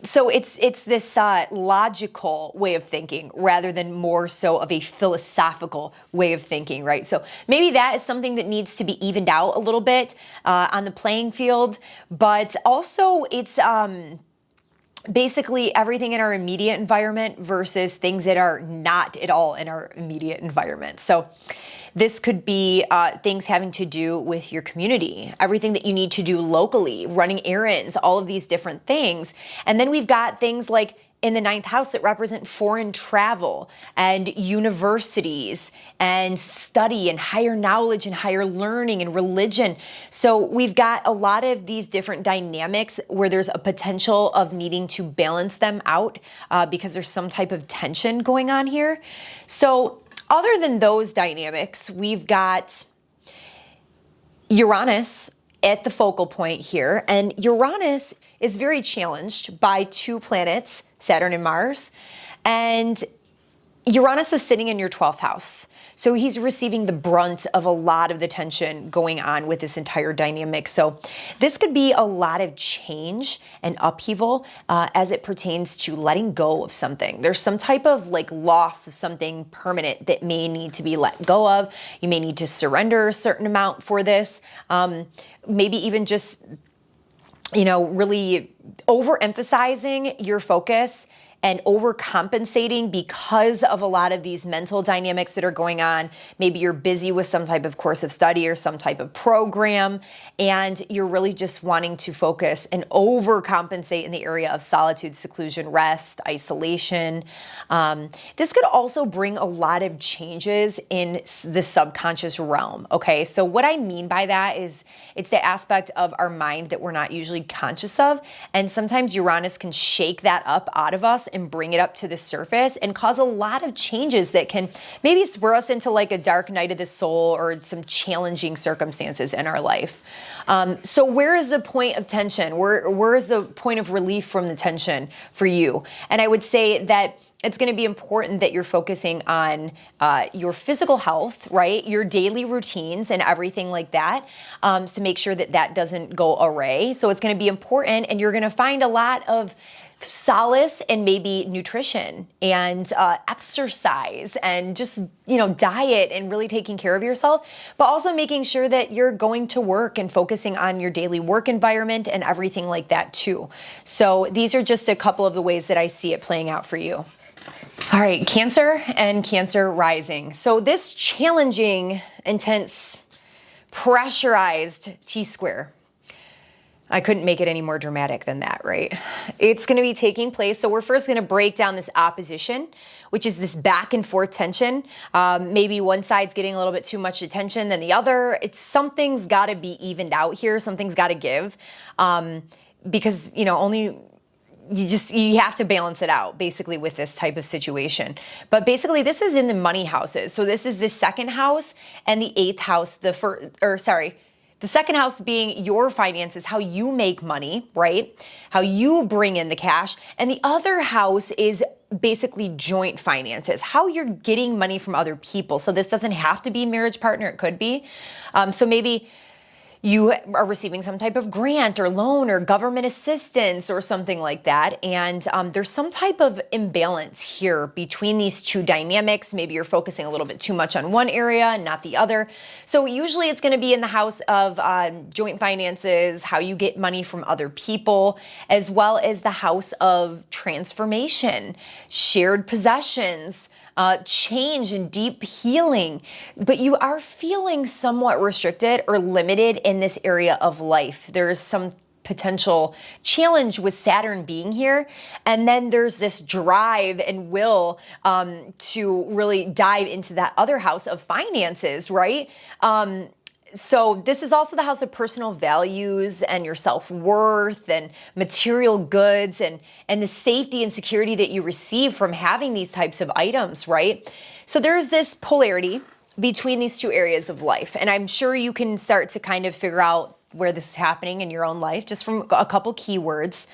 so it's this logical way of thinking rather than more so of a philosophical way of thinking, right? So maybe that is something that needs to be evened out a little bit on the playing field, but also it's basically everything in our immediate environment versus things that are not at all in our immediate environment. So this could be things having to do with your community, everything that you need to do locally, running errands, all of these different things. And then we've got things like in the 9th house that represent foreign travel and universities and study and higher knowledge and higher learning and religion. So we've got a lot of these different dynamics where there's a potential of needing to balance them out because there's some type of tension going on here. So other than those dynamics, we've got Uranus at the focal point here, and Uranus is very challenged by two planets, Saturn and Mars, and Uranus is sitting in your 12th house. So he's receiving the brunt of a lot of the tension going on with this entire dynamic. So this could be a lot of change and upheaval as it pertains to letting go of something. There's some type of loss of something permanent that may need to be let go of. You may need to surrender a certain amount for this. Maybe even just, really overemphasizing your focus and overcompensating because of a lot of these mental dynamics that are going on. Maybe you're busy with some type of course of study or some type of program, and you're really just wanting to focus and overcompensate in the area of solitude, seclusion, rest, isolation. This could also bring a lot of changes in the subconscious realm, okay? So what I mean by that is it's the aspect of our mind that we're not usually conscious of, and sometimes Uranus can shake that up out of us and bring it up to the surface and cause a lot of changes that can maybe spur us into a dark night of the soul or some challenging circumstances in our life. So where is the point of tension? Where is the point of relief from the tension for you? And I would say that it's going to be important that you're focusing on your physical health, right? Your daily routines and everything like that, to make sure that that doesn't go awry. So it's going to be important, and you're going to find a lot of solace and maybe nutrition and exercise and just, diet and really taking care of yourself, but also making sure that you're going to work and focusing on your daily work environment and everything like that too. So these are just a couple of the ways that I see it playing out for you. All right, Cancer and Cancer rising. So this challenging, intense, pressurized T-square, I couldn't make it any more dramatic than that, right? It's going to be taking place. So we're first going to break down this opposition, which is this back and forth tension. Maybe one side's getting a little bit too much attention than the other. Something's got to be evened out here. Something's got to give, because you have to balance it out basically with this type of situation. But basically this is in the money houses. So this is the 2nd house and the 8th house, the 2nd house being your finances, how you make money, right? How you bring in the cash. And the other house is basically joint finances, how you're getting money from other people. So this doesn't have to be marriage partner, it could be. So maybe you are receiving some type of grant or loan or government assistance or something like that. And there's some type of imbalance here between these two dynamics. Maybe you're focusing a little bit too much on one area and not the other. So usually it's going to be in the house of joint finances, how you get money from other people, as well as the house of transformation, shared possessions, change and deep healing, but you are feeling somewhat restricted or limited in this area of life. There's some potential challenge with Saturn being here. And then there's this drive and will to really dive into that other house of finances, right? So this is also the house of personal values and your self-worth and material goods and the safety and security that you receive from having these types of items, right? So there's this polarity between these two areas of life. And I'm sure you can start to kind of figure out where this is happening in your own life, just from a couple keywords.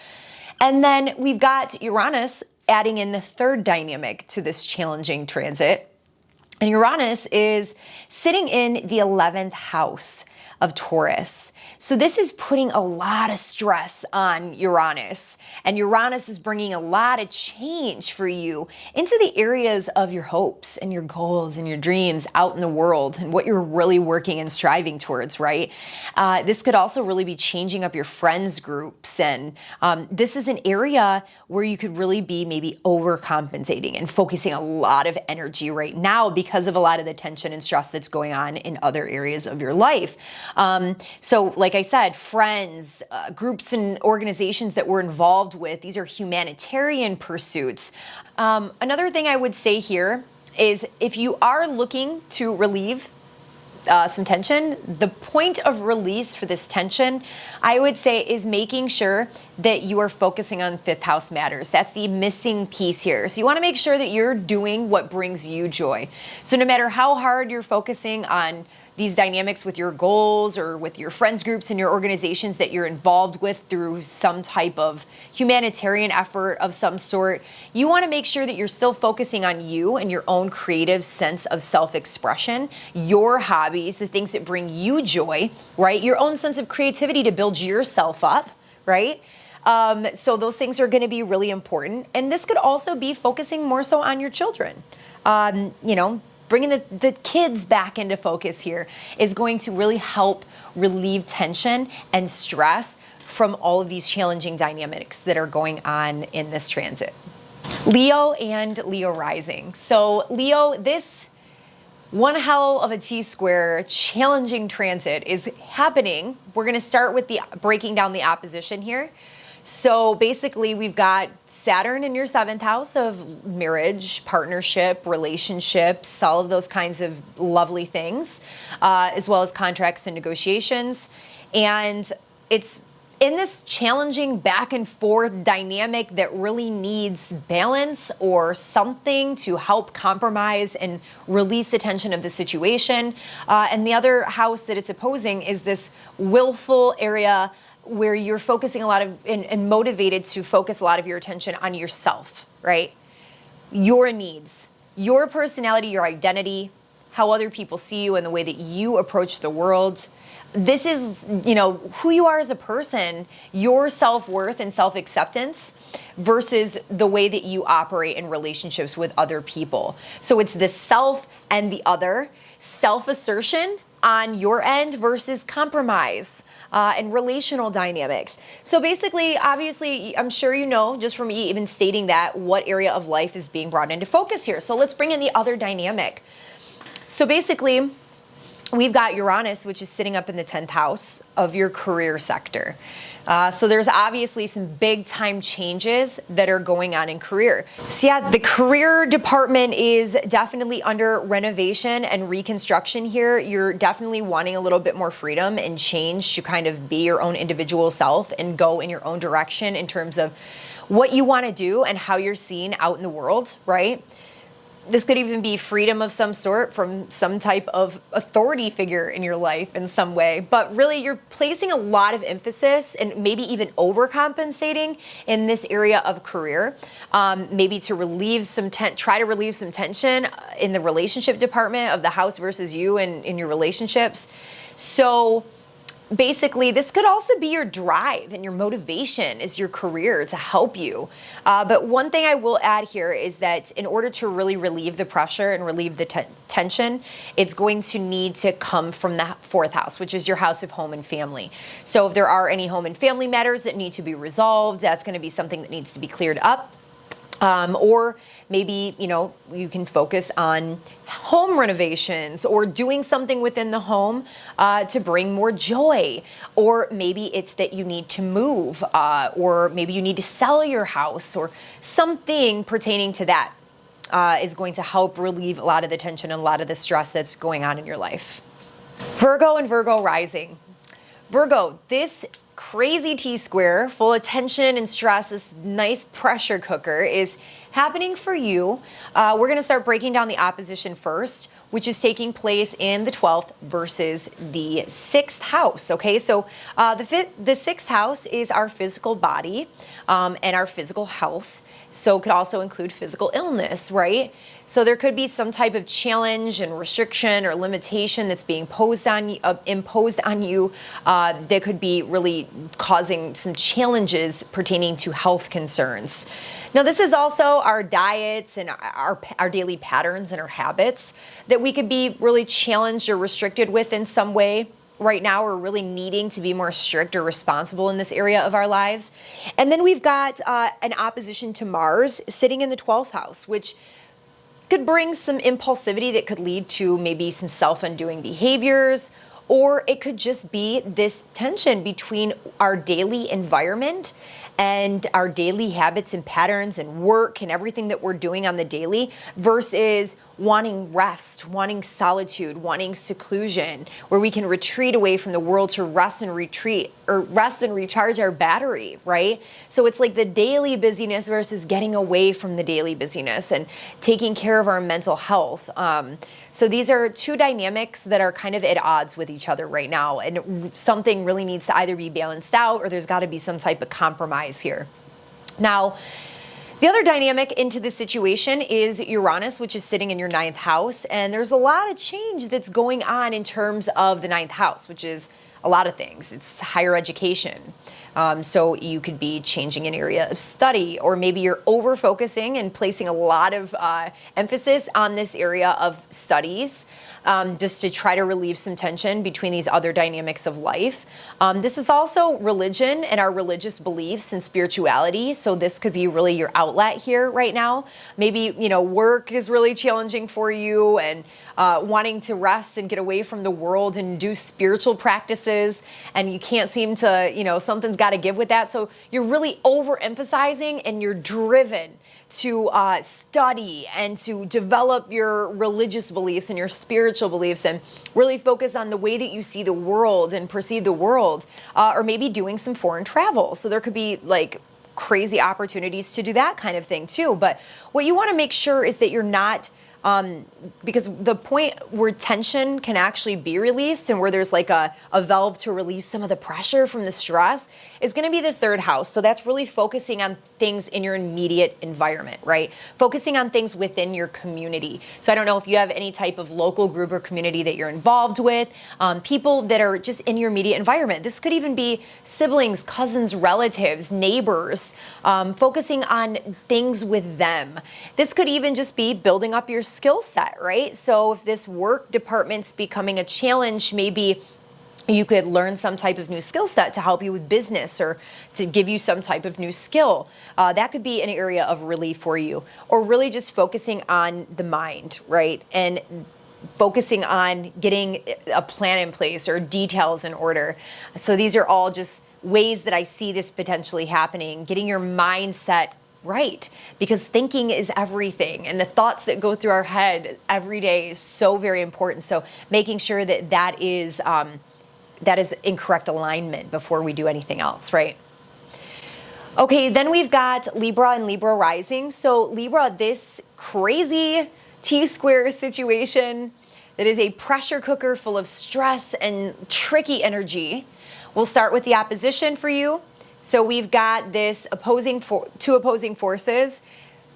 And then we've got Uranus adding in the third dynamic to this challenging transit. And Uranus is sitting in the 11th house of Taurus. So this is putting a lot of stress on Uranus. And Uranus is bringing a lot of change for you into the areas of your hopes and your goals and your dreams out in the world and what you're really working and striving towards, right? This could also really be changing up your friends groups. And this is an area where you could really be maybe overcompensating and focusing a lot of energy right now because of a lot of the tension and stress that's going on in other areas of your life. So like I said, friends, groups and organizations that we're involved with, these are humanitarian pursuits. Another thing I would say here is if you are looking to relieve some tension, the point of release for this tension, I would say, is making sure that you are focusing on fifth house matters. That's the missing piece here. So you want to make sure that you're doing what brings you joy. So no matter how hard you're focusing on these dynamics with your goals or with your friends groups and your organizations that you're involved with through some type of humanitarian effort of some sort, you want to make sure that you're still focusing on you and your own creative sense of self-expression, your hobbies, the things that bring you joy, right? Your own sense of creativity to build yourself up, right? So those things are going to be really important. And this could also be focusing more so on your children. Bringing the kids back into focus here is going to really help relieve tension and stress from all of these challenging dynamics that are going on in this transit. Leo and Leo rising. So Leo, this one hell of a T-square challenging transit is happening. We're going to start with the breaking down the opposition here. So basically, we've got Saturn in your 7th house of marriage, partnership, relationships, all of those kinds of lovely things, as well as contracts and negotiations. And it's in this challenging back and forth dynamic that really needs balance or something to help compromise and release the tension of the situation. And the other house that it's opposing is this willful area where you're focusing a lot of and motivated to focus a lot of your attention on yourself, right? Your needs, your personality, your identity, how other people see you and the way that you approach the world. This is, who you are as a person, your self-worth and self-acceptance versus the way that you operate in relationships with other people. So it's the self and the other, self-assertion on your end versus compromise and relational dynamics. So basically, obviously, I'm sure you know, just from me even stating that, what area of life is being brought into focus here. So let's bring in the other dynamic. So basically, we've got Uranus, which is sitting up in the 10th house of your career sector. So there's obviously some big time changes that are going on in career. So yeah, the career department is definitely under renovation and reconstruction here. You're definitely wanting a little bit more freedom and change to kind of be your own individual self and go in your own direction in terms of what you want to do and how you're seen out in the world, right? This could even be freedom of some sort from some type of authority figure in your life in some way. But really, you're placing a lot of emphasis and maybe even overcompensating in this area of career, maybe to relieve try to relieve some tension in the relationship department of the house versus you and in your relationships. So basically, this could also be your drive and your motivation is your career to help you. But one thing I will add here is that in order to really relieve the pressure and relieve the tension, it's going to need to come from the 4th house, which is your house of home and family. So if there are any home and family matters that need to be resolved, that's going to be something that needs to be cleared up. Or maybe, you can focus on home renovations or doing something within the home to bring more joy. Or maybe it's that you need to move, or maybe you need to sell your house, or something pertaining to that is going to help relieve a lot of the tension and a lot of the stress that's going on in your life. Virgo and Virgo rising. Virgo, this crazy T-square full of tension and stress, this nice pressure cooker is happening for you. We're going to start breaking down the opposition first, which is taking place in the 12th versus the 6th house. Okay, so the 6th house is our physical body and our physical health. So it could also include physical illness, right? So there could be some type of challenge and restriction or limitation that's being imposed on you that could be really causing some challenges pertaining to health concerns. Now, this is also our diets and our daily patterns and our habits that we could be really challenged or restricted with in some way. Right now, we're really needing to be more strict or responsible in this area of our lives. And then we've got an opposition to Mars sitting in the 12th house, which could bring some impulsivity that could lead to maybe some self-undoing behaviors, or it could just be this tension between our daily environment and our daily habits and patterns and work and everything that we're doing on the daily versus wanting rest, wanting solitude, wanting seclusion, where we can retreat away from the world to rest and recharge our battery, right? So it's like the daily busyness versus getting away from the daily busyness and taking care of our mental health. So these are two dynamics that are kind of at odds with each other right now, and something really needs to either be balanced out or there's got to be some type of compromise here. Now, the other dynamic into this situation is Uranus, which is sitting in your 9th house. And there's a lot of change that's going on in terms of the 9th house, which is a lot of things. It's higher education. So you could be changing an area of study, or maybe you're over focusing and placing a lot of emphasis on this area of studies. Just to try to relieve some tension between these other dynamics of life. This is also religion and our religious beliefs and spirituality. So this could be really your outlet here right now. Maybe, work is really challenging for you and wanting to rest and get away from the world and do spiritual practices. And you can't seem to, something's got to give with that. So you're really overemphasizing and you're driven to study and to develop your religious beliefs and your spiritual beliefs and really focus on the way that you see the world and perceive the world, or maybe doing some foreign travel. So there could be like crazy opportunities to do that kind of thing too. But what you want to make sure is that you're not because the point where tension can actually be released and where there's like a valve to release some of the pressure from the stress is going to be the 3rd house. So that's really focusing on things in your immediate environment, right? Focusing on things within your community. So I don't know if you have any type of local group or community that you're involved with, people that are just in your immediate environment. This could even be siblings, cousins, relatives, neighbors, focusing on things with them. This could even just be building up your skill set, right? So if this work department's becoming a challenge, maybe you could learn some type of new skill set to help you with business or to give you some type of new skill. That could be an area of relief for you, or really just focusing on the mind, right? And focusing on getting a plan in place or details in order. So these are all just ways that I see this potentially happening, getting your mindset right, because thinking is everything, and the thoughts that go through our head every day is so very important. So making sure that that is in correct alignment before we do anything else, right? Okay, then we've got Libra and Libra rising. So Libra, this crazy T-square situation that is a pressure cooker full of stress and tricky energy. We'll start with the opposition for you. So we've got this two opposing forces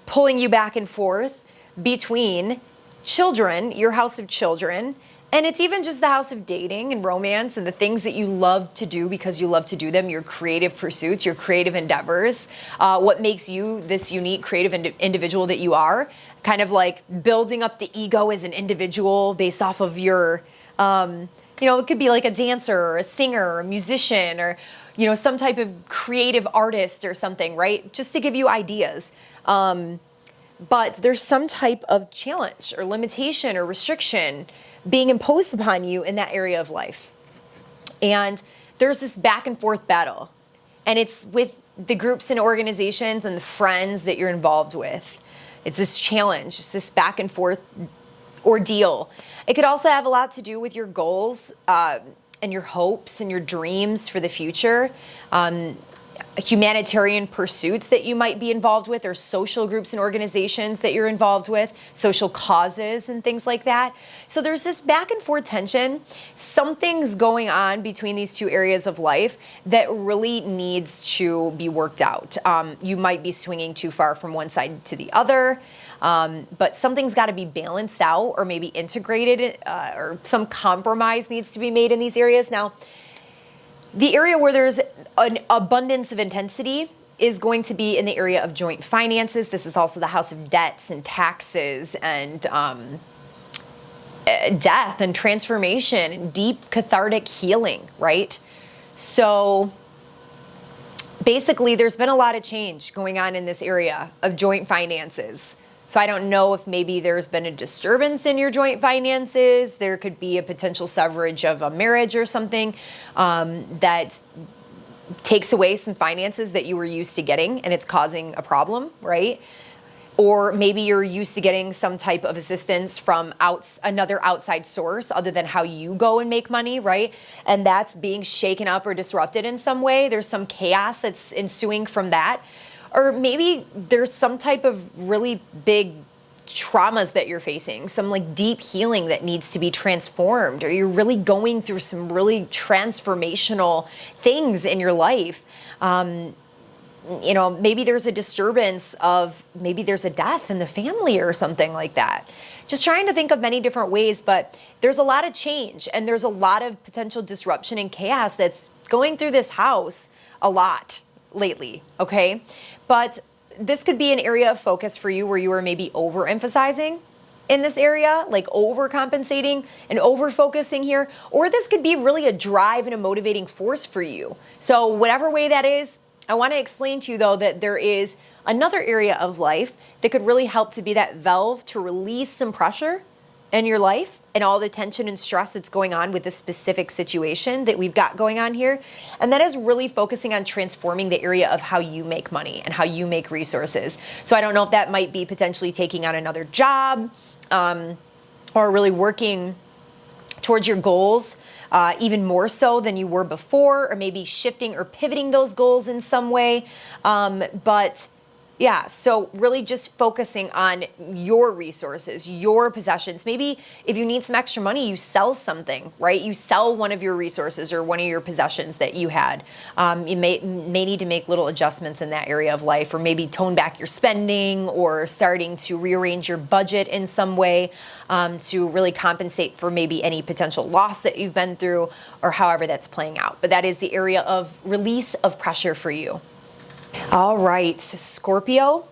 pulling you back and forth between children, your house of children, and it's even just the house of dating and romance and the things that you love to do because you love to do them, your creative pursuits, your creative endeavors, what makes you this unique creative individual that you are, kind of like building up the ego as an individual based off of your it could be like a dancer or a singer or a musician or, some type of creative artist or something, right? Just to give you ideas. But there's some type of challenge or limitation or restriction being imposed upon you in that area of life. And there's this back and forth battle. And it's with the groups and organizations and the friends that you're involved with. It's this challenge, it's this back and forth ordeal. It could also have a lot to do with your goals and your hopes and your dreams for the future. Humanitarian pursuits that you might be involved with, or social groups and organizations that you're involved with, social causes and things like that. So there's this back and forth tension. Something's going on between these two areas of life that really needs to be worked out. You might be swinging too far from one side to the other, but something's got to be balanced out or maybe integrated, or some compromise needs to be made in these areas. Now, the area where there's an abundance of intensity is going to be in the area of joint finances. This is also the house of debts and taxes and death and transformation and deep cathartic healing, right? So basically, there's been a lot of change going on in this area of joint finances. So I don't know if maybe there's been a disturbance in your joint finances. There could be a potential severage of a marriage or something that takes away some finances that you were used to getting, and it's causing a problem, right? Or maybe you're used to getting some type of assistance from another outside source other than how you go and make money, right? And that's being shaken up or disrupted in some way. There's some chaos that's ensuing from that. Or maybe there's some type of really big traumas that you're facing, some like deep healing that needs to be transformed, or you're really going through some really transformational things in your life. Maybe there's a disturbance maybe there's a death in the family or something like that. Just trying to think of many different ways, but there's a lot of change and there's a lot of potential disruption and chaos that's going through this house a lot lately, okay? But this could be an area of focus for you where you are maybe overemphasizing in this area, like overcompensating and over-focusing here, or this could be really a drive and a motivating force for you. So whatever way that is, I want to explain to you though that there is another area of life that could really help to be that valve to release some pressure in your life and all the tension and stress that's going on with this specific situation that we've got going on here. And that is really focusing on transforming the area of how you make money and how you make resources. So I don't know if that might be potentially taking on another job, or really working towards your goals, even more so than you were before, or maybe shifting or pivoting those goals in some way. But yeah, so really just focusing on your resources, your possessions. Maybe if you need some extra money, you sell something, right? You sell one of your resources or one of your possessions that you had. You may need to make little adjustments in that area of life, or maybe tone back your spending, or starting to rearrange your budget in some way to really compensate for maybe any potential loss that you've been through, or however that's playing out. But that is the area of release of pressure for you. All right, Scorpio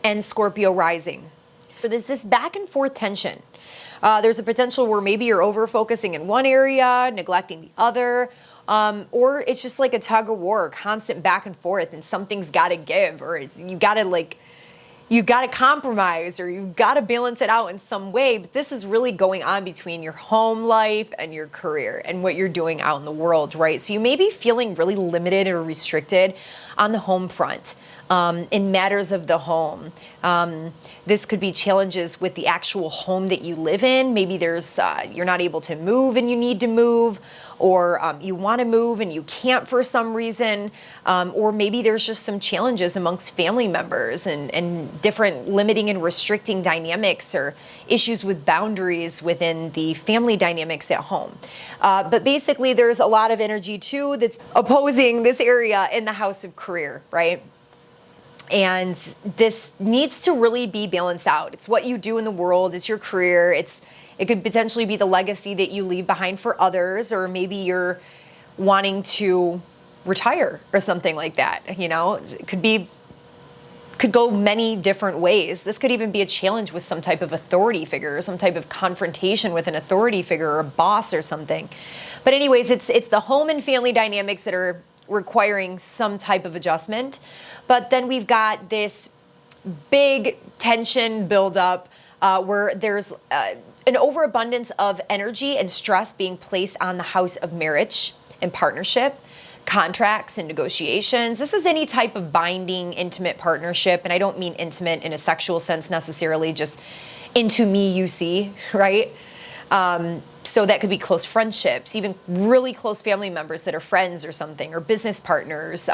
and Scorpio rising. So there's this back and forth tension. There's a potential where maybe you're over focusing in one area, neglecting the other, or it's just like a tug of war, constant back and forth, and something's got to give, or you got to compromise, or you've got to balance it out in some way. But this is really going on between your home life and your career and what you're doing out in the world, right? So you may be feeling really limited or restricted on the home front in matters of the home. This could be challenges with the actual home that you live in. Maybe there's you're not able to move and you need to move, or you want to move and you can't for some reason, or maybe there's just some challenges amongst family members and different limiting and restricting dynamics, or issues with boundaries within the family dynamics at home. But basically, there's a lot of energy too that's opposing this area in the house of career, right? And this needs to really be balanced out. It's what you do in the world. It's your career. It could potentially be the legacy that you leave behind for others, or maybe you're wanting to retire or something like that. You know, it could could go many different ways. This could even be a challenge with some type of authority figure, or some type of confrontation with an authority figure or a boss or something. But anyways, it's the home and family dynamics that are requiring some type of adjustment. But then we've got this big tension buildup where there's an overabundance of energy and stress being placed on the house of marriage and partnership, contracts and negotiations. This is any type of binding, intimate partnership. And I don't mean intimate in a sexual sense necessarily, just into me, you see, right? So that could be close friendships, even really close family members that are friends or something, or business partners,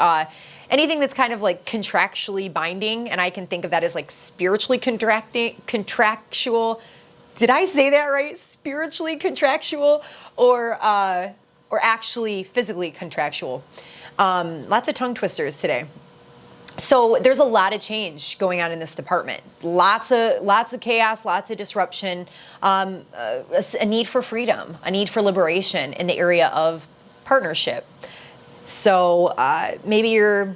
anything that's kind of like contractually binding. And I can think of that as like spiritually contractual. Did I say that right? Spiritually contractual, or actually physically contractual. Lots of tongue twisters today. So there's a lot of change going on in this department. Lots of chaos, lots of disruption, a need for freedom, a need for liberation in the area of partnership. So maybe you're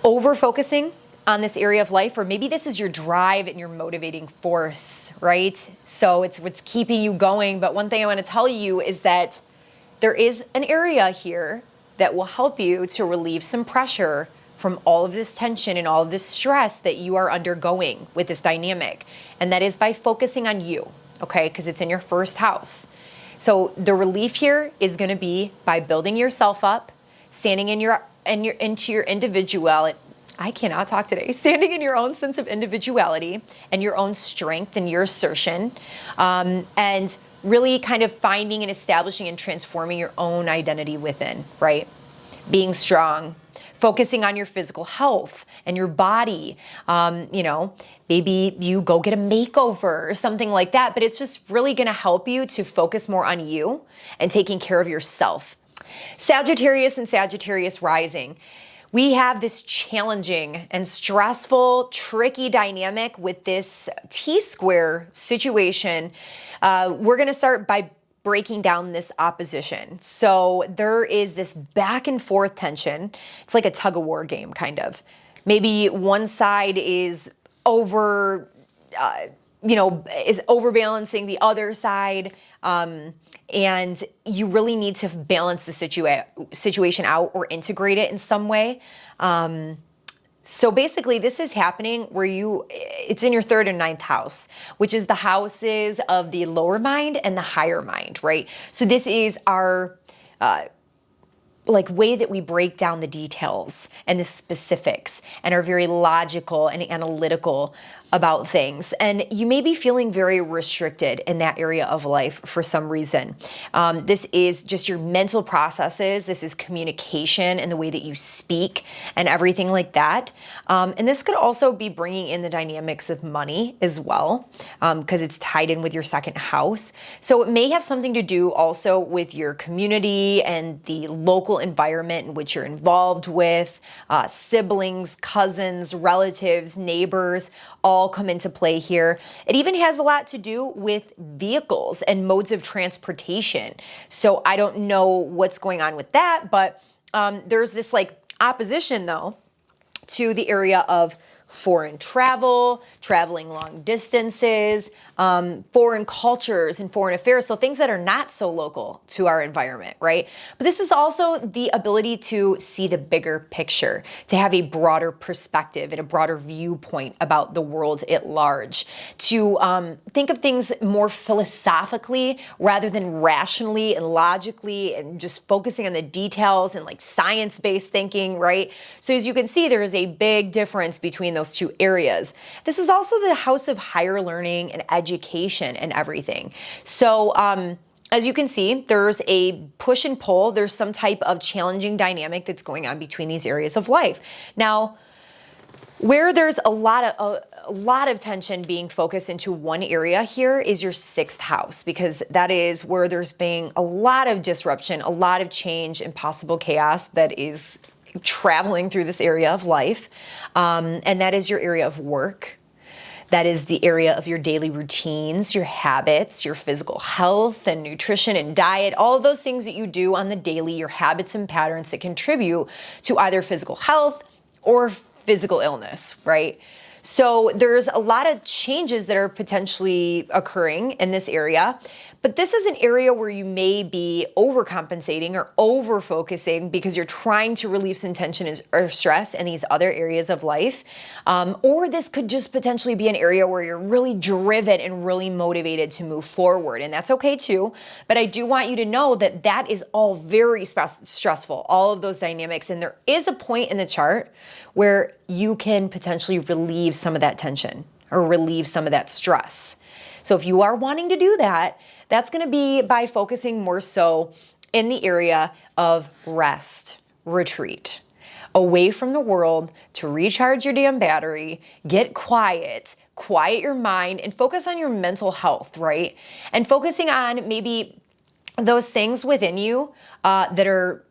over-focusing on this area of life, or maybe this is your drive and your motivating force, right? So it's what's keeping you going. But one thing I want to tell you is that there is an area here that will help you to relieve some pressure from all of this tension and all of this stress that you are undergoing with this dynamic. And that is by focusing on you, okay? Because it's in your first house. So the relief here is going to be by building yourself up, standing into your individuality. I cannot talk today. Standing in your own sense of individuality and your own strength and your assertion, and really kind of finding and establishing and transforming your own identity within, right? Being strong, focusing on your physical health and your body. Maybe you go get a makeover or something like that, but it's just really going to help you to focus more on you and taking care of yourself. Sagittarius and Sagittarius rising. We have this challenging and stressful, tricky dynamic with this T-square situation. We're going to start by breaking down this opposition. So there is this back and forth tension. It's like a tug of war game, kind of. Maybe one side is overbalancing the other side. And you really need to balance the situation out or integrate it in some way. So basically this is happening where it's in your third and ninth house, which is the houses of the lower mind and the higher mind, right? So this is our way that we break down the details and the specifics and are very logical and analytical about things. And you may be feeling very restricted in that area of life for some reason. This is just your mental processes. This is communication and the way that you speak and everything like that. And this could also be bringing in the dynamics of money as well, because it's tied in with your second house. So it may have something to do also with your community and the local environment in which you're involved with, siblings, cousins, relatives, neighbors, all come into play here. It even has a lot to do with vehicles and modes of transportation. So I don't know what's going on with that, but there's this opposition though to the area of foreign travel, traveling long distances, foreign cultures and foreign affairs. So things that are not so local to our environment, right? But this is also the ability to see the bigger picture, to have a broader perspective and a broader viewpoint about the world at large, to think of things more philosophically rather than rationally and logically and just focusing on the details and science-based thinking, right? So as you can see, there is a big difference between those two areas. This is also the house of higher learning and education and everything. So as you can see, there's a push and pull. There's some type of challenging dynamic that's going on between these areas of life. Now, where there's a lot of tension being focused into one area here is your sixth house, because that is where there's been a lot of disruption, a lot of change and possible chaos that is traveling through this area of life. And that is your area of work. That is the area of your daily routines, your habits, your physical health and nutrition and diet, all of those things that you do on the daily, your habits and patterns that contribute to either physical health or physical illness, right? So there's a lot of changes that are potentially occurring in this area, but this is an area where you may be overcompensating or over-focusing because you're trying to relieve some tension or stress in these other areas of life. Or this could just potentially be an area where you're really driven and really motivated to move forward, and that's okay too. But I do want you to know that that is all very stressful, all of those dynamics, and there is a point in the chart where you can potentially relieve some of that tension or relieve some of that stress. So if you are wanting to do that, that's going to be by focusing more so in the area of rest, retreat, away from the world to recharge your damn battery, get quiet your mind, and focus on your mental health, right? And focusing on maybe those things within you that are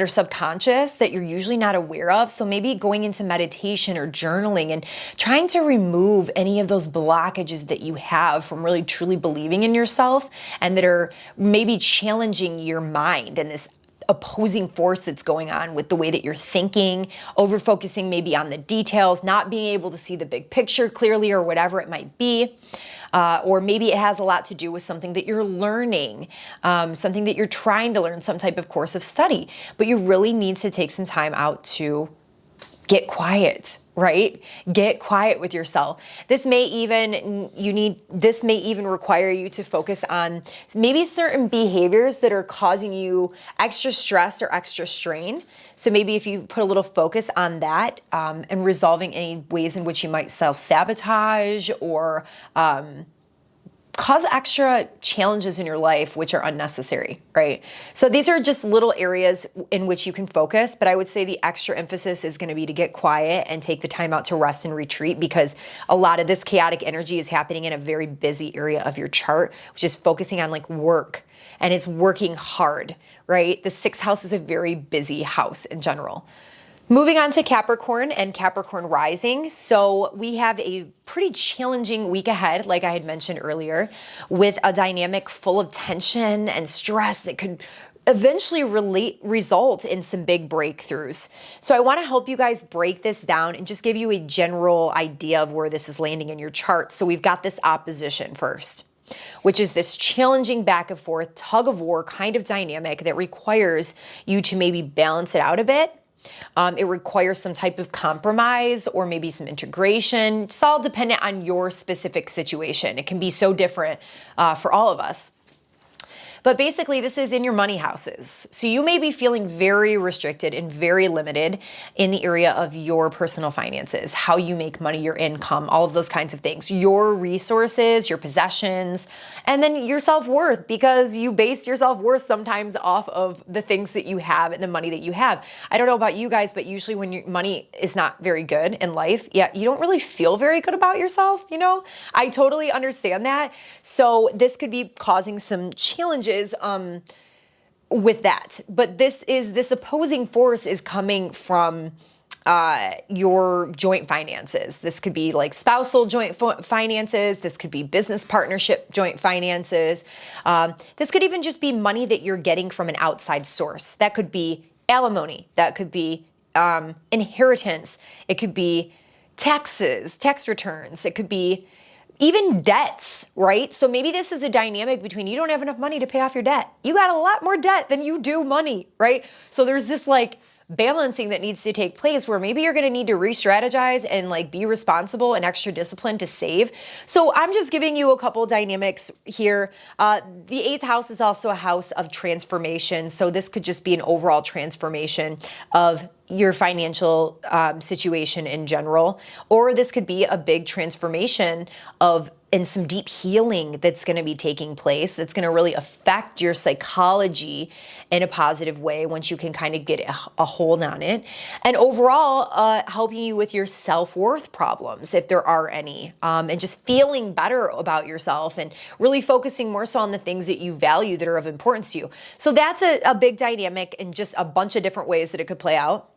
subconscious that you're usually not aware of. So maybe going into meditation or journaling and trying to remove any of those blockages that you have from really truly believing in yourself and that are maybe challenging your mind and this opposing force that's going on with the way that you're thinking, over focusing maybe on the details, not being able to see the big picture clearly or whatever it might be. Or maybe it has a lot to do with something that you're learning, something that you're trying to learn, some type of course of study. But you really need to take some time out to get quiet, right? Get quiet with yourself. This may even require you to focus on maybe certain behaviors that are causing you extra stress or extra strain. So maybe if you put a little focus on that and resolving any ways in which you might self-sabotage or cause extra challenges in your life which are unnecessary, right? So these are just little areas in which you can focus, but I would say the extra emphasis is going to be to get quiet and take the time out to rest and retreat, because a lot of this chaotic energy is happening in a very busy area of your chart, which is focusing on like work, and it's working hard, right? The sixth house is a very busy house in general. Moving on to Capricorn and Capricorn rising. So we have a pretty challenging week ahead, like I had mentioned earlier, with a dynamic full of tension and stress that could eventually result in some big breakthroughs. So I want to help you guys break this down and just give you a general idea of where this is landing in your chart. So we've got this opposition first, which is this challenging back and forth, tug of war kind of dynamic that requires you to maybe balance it out a bit. It requires some type of compromise or maybe some integration. It's all dependent on your specific situation. It can be so different for all of us. But basically, this is in your money houses. So you may be feeling very restricted and very limited in the area of your personal finances, how you make money, your income, all of those kinds of things, your resources, your possessions, and then your self-worth, because you base your self-worth sometimes off of the things that you have and the money that you have. I don't know about you guys, but usually when your money is not very good in life, yeah, you don't really feel very good about yourself, you know? I totally understand that. So this could be causing some challenges with that. But this opposing force is coming from your joint finances. This could be like spousal joint finances. This could be business partnership joint finances. This could even just be money that you're getting from an outside source. That could be alimony. That could be inheritance. It could be taxes, tax returns. It could be even debts, right? So maybe this is a dynamic between you don't have enough money to pay off your debt. You got a lot more debt than you do money, right? So there's this like balancing that needs to take place where maybe you're going to need to re-strategize and like be responsible and extra disciplined to save. So I'm just giving you a couple dynamics here. The eighth house is also a house of transformation. So this could just be an overall transformation of your financial situation in general, or this could be a big transformation and some deep healing that's going to be taking place. That's going to really affect your psychology in a positive way once you can kind of get a hold on it. And overall, helping you with your self-worth problems, if there are any, and just feeling better about yourself and really focusing more so on the things that you value that are of importance to you. So that's a big dynamic and just a bunch of different ways that it could play out.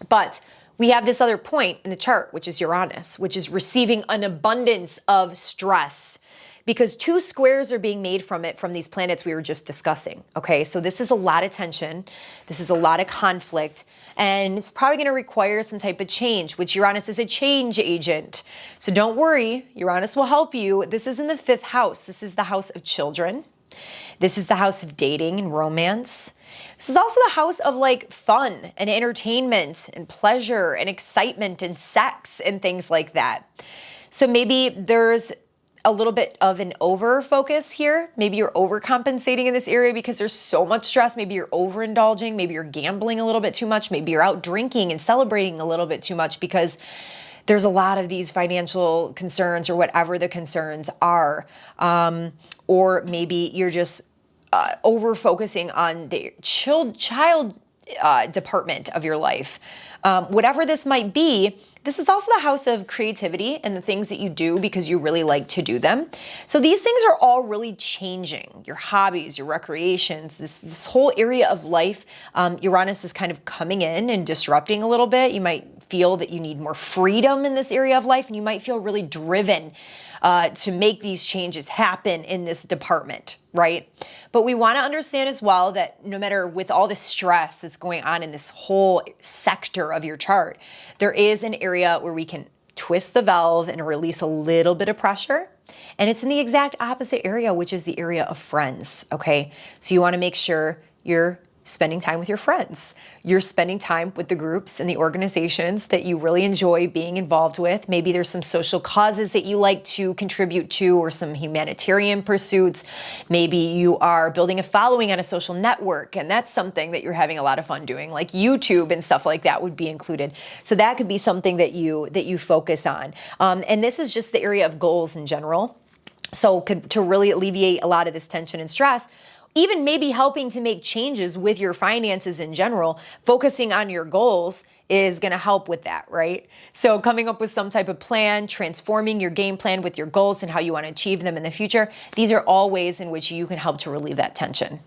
But we have this other point in the chart, which is Uranus, which is receiving an abundance of stress because two squares are being made from these planets we were just discussing. Okay, so this is a lot of tension. This is a lot of conflict. And it's probably going to require some type of change, which Uranus is a change agent. So don't worry, Uranus will help you. This is in the 5th house. This is the house of children. This is the house of dating and romance. This is also the house of like fun and entertainment and pleasure and excitement and sex and things like that. So maybe there's a little bit of an over focus here. Maybe you're overcompensating in this area because there's so much stress. Maybe you're overindulging. Maybe you're gambling a little bit too much. Maybe you're out drinking and celebrating a little bit too much because there's a lot of these financial concerns or whatever the concerns are. Or maybe you're just over focusing on the child department of your life. Whatever this might be, this is also the house of creativity and the things that you do because you really like to do them. So these things are all really changing. Your hobbies, your recreations, this whole area of life, Uranus is kind of coming in and disrupting a little bit. You might feel that you need more freedom in this area of life, and you might feel really driven to make these changes happen in this department, right? But we want to understand as well that no matter with all the stress that's going on in this whole sector of your chart, there is an area where we can twist the valve and release a little bit of pressure. And it's in the exact opposite area, which is the area of friends, okay? So you want to make sure you're spending time with your friends. You're spending time with the groups and the organizations that you really enjoy being involved with. Maybe there's some social causes that you like to contribute to or some humanitarian pursuits. Maybe you are building a following on a social network, and that's something that you're having a lot of fun doing, like YouTube and stuff like that would be included. So that could be something that you focus on. And this is just the area of goals in general. So to really alleviate a lot of this tension and stress, even maybe helping to make changes with your finances in general, focusing on your goals is going to help with that, right? So coming up with some type of plan, transforming your game plan with your goals and how you want to achieve them in the future, these are all ways in which you can help to relieve that tension.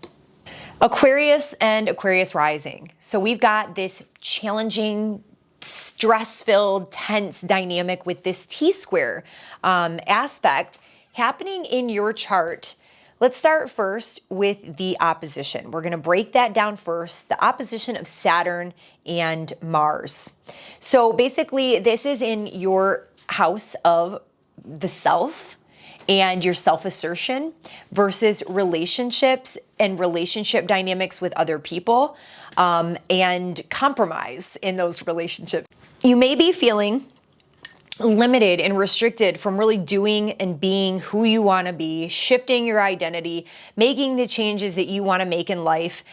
Aquarius and Aquarius rising. So we've got this challenging, stress-filled, tense dynamic with this T-square aspect happening in your chart. Let's start first with the opposition. We're going to break that down first, the opposition of Saturn and Mars. So basically, this is in your house of the self and your self-assertion versus relationships and relationship dynamics with other people and compromise in those relationships. You may be feeling limited and restricted from really doing and being who you want to be, shifting your identity, making the changes that you want to make in life,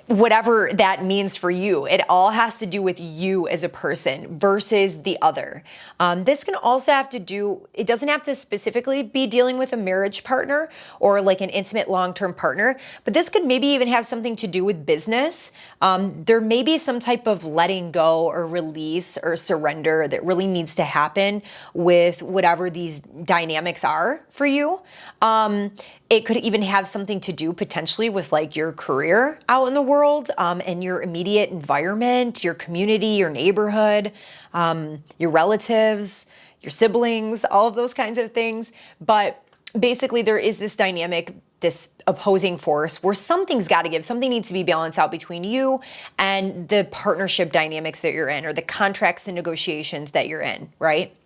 whatever that means for you. It all has to do with you as a person versus the other. This can also have to do, it doesn't have to specifically be dealing with a marriage partner or like an intimate long-term partner, but this could maybe even have something to do with business. There may be some type of letting go or release or surrender that really needs to happen with whatever these dynamics are for you. It could even have something to do potentially with like your career out in the world and your immediate environment, your community, your neighborhood, your relatives, your siblings, all of those kinds of things. But basically there is this dynamic, this opposing force where something's got to give, something needs to be balanced out between you and the partnership dynamics that you're in or the contracts and negotiations that you're in, right?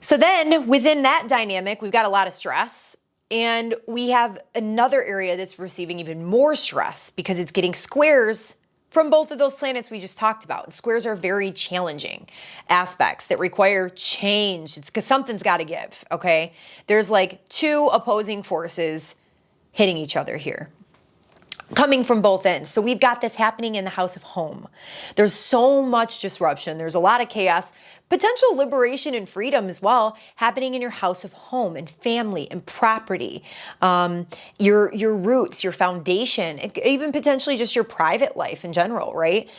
So then within that dynamic, we've got a lot of stress. And we have another area that's receiving even more stress because it's getting squares from both of those planets we just talked about. And squares are very challenging aspects that require change. It's because something's got to give, okay? There's like two opposing forces hitting each other here, coming from both ends. So we've got this happening in the house of home. There's so much disruption. There's a lot of chaos, potential liberation and freedom as well happening in your house of home and family and property, your roots, your foundation, even potentially just your private life in general, right?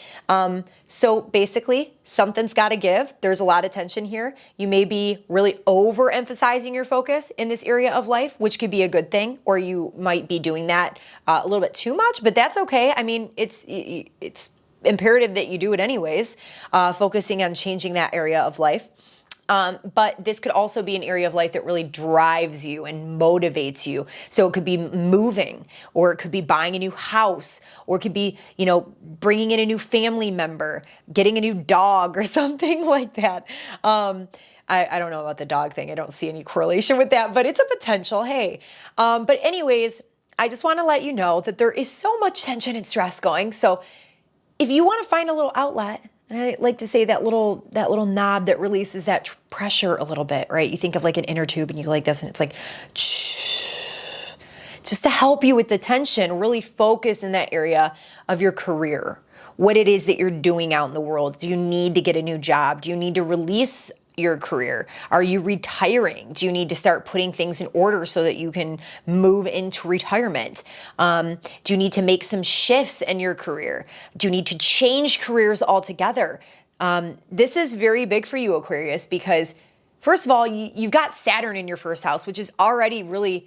So basically, something's got to give. There's a lot of tension here. You may be really overemphasizing your focus in this area of life, which could be a good thing, or you might be doing that a little bit too much, but that's okay. I mean, it's imperative that you do it anyways, focusing on changing that area of life. But this could also be an area of life that really drives you and motivates you. So it could be moving, or it could be buying a new house, or it could be, bringing in a new family member, getting a new dog or something like that. I don't know about the dog thing. I don't see any correlation with that, but it's a potential, hey. But anyways, I just want to let you know that there is so much tension and stress going. So if you want to find a little outlet, and I like to say that little knob that releases that pressure a little bit, right? You think of like an inner tube and you go like this and it's like, just to help you with the tension, really focus in that area of your career, what it is that you're doing out in the world. Do you need to get a new job? Do you need to release your career? Are you retiring? Do you need to start putting things in order so that you can move into retirement? Do you need to make some shifts in your career? Do you need to change careers altogether? This is very big for you, Aquarius, because first of all, you've got Saturn in your first house, which is already really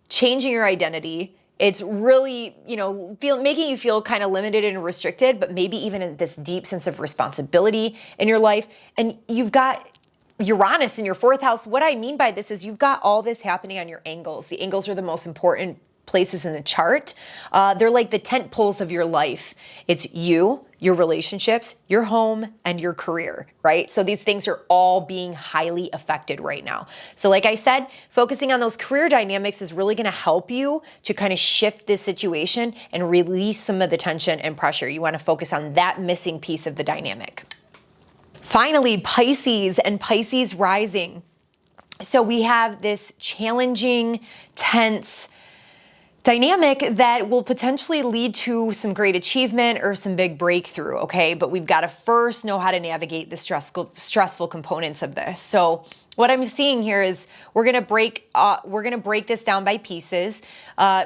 changing your identity. It's really, making you feel kind of limited and restricted, but maybe even this deep sense of responsibility in your life. And you've got Uranus in your fourth house. What I mean by this is you've got all this happening on your angles. The angles are the most important places in the chart. They're like the tent poles of your life. It's you, your relationships, your home, and your career, right? So these things are all being highly affected right now. So like I said, focusing on those career dynamics is really gonna help you to kind of shift this situation and release some of the tension and pressure. You wanna focus on that missing piece of the dynamic. Finally, Pisces and Pisces rising. So we have this challenging, tense dynamic that will potentially lead to some great achievement or some big breakthrough, okay? But we've got to first know how to navigate the stressful components of this. So what I'm seeing here is we're gonna break this down by pieces.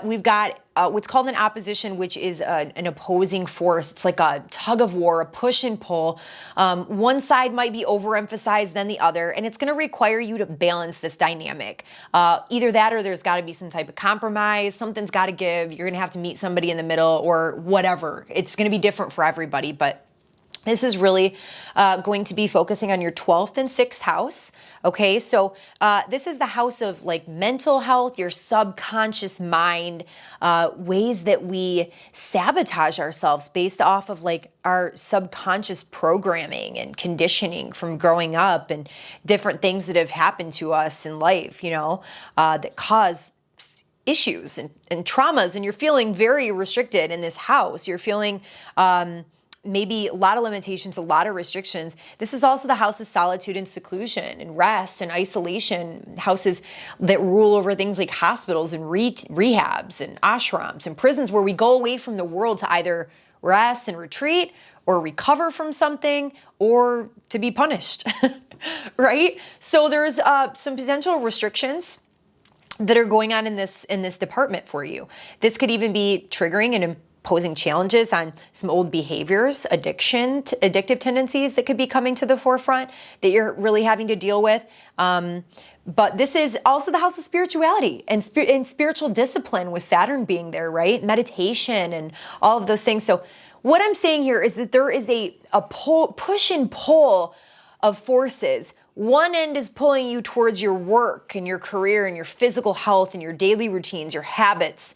We've got what's called an opposition, which is an opposing force. It's like a tug of war, a push and pull. One side might be overemphasized than the other, and it's gonna require you to balance this dynamic. Either that or there's gotta be some type of compromise, something's gotta give, you're gonna have to meet somebody in the middle or whatever. It's gonna be different for everybody, but this is really going to be focusing on your 12th and 6th house, okay? So this is the house of like mental health, your subconscious mind, ways that we sabotage ourselves based off of like our subconscious programming and conditioning from growing up and different things that have happened to us in life, that cause issues and traumas, and you're feeling very restricted in this house. You're feeling maybe a lot of limitations, a lot of restrictions. This is also the house of solitude and seclusion and rest and isolation, houses that rule over things like hospitals and rehabs and ashrams and prisons, where we go away from the world to either rest and retreat or recover from something or to be punished, right? So there's some potential restrictions that are going on in this department for you. This could even be triggering and posing challenges on some old behaviors, addictive tendencies that could be coming to the forefront that you're really having to deal with. But this is also the house of spirituality and spiritual discipline, with Saturn being there, right? Meditation and all of those things. So what I'm saying here is that there is a push and pull of forces. One end is pulling you towards your work and your career and your physical health and your daily routines, your habits,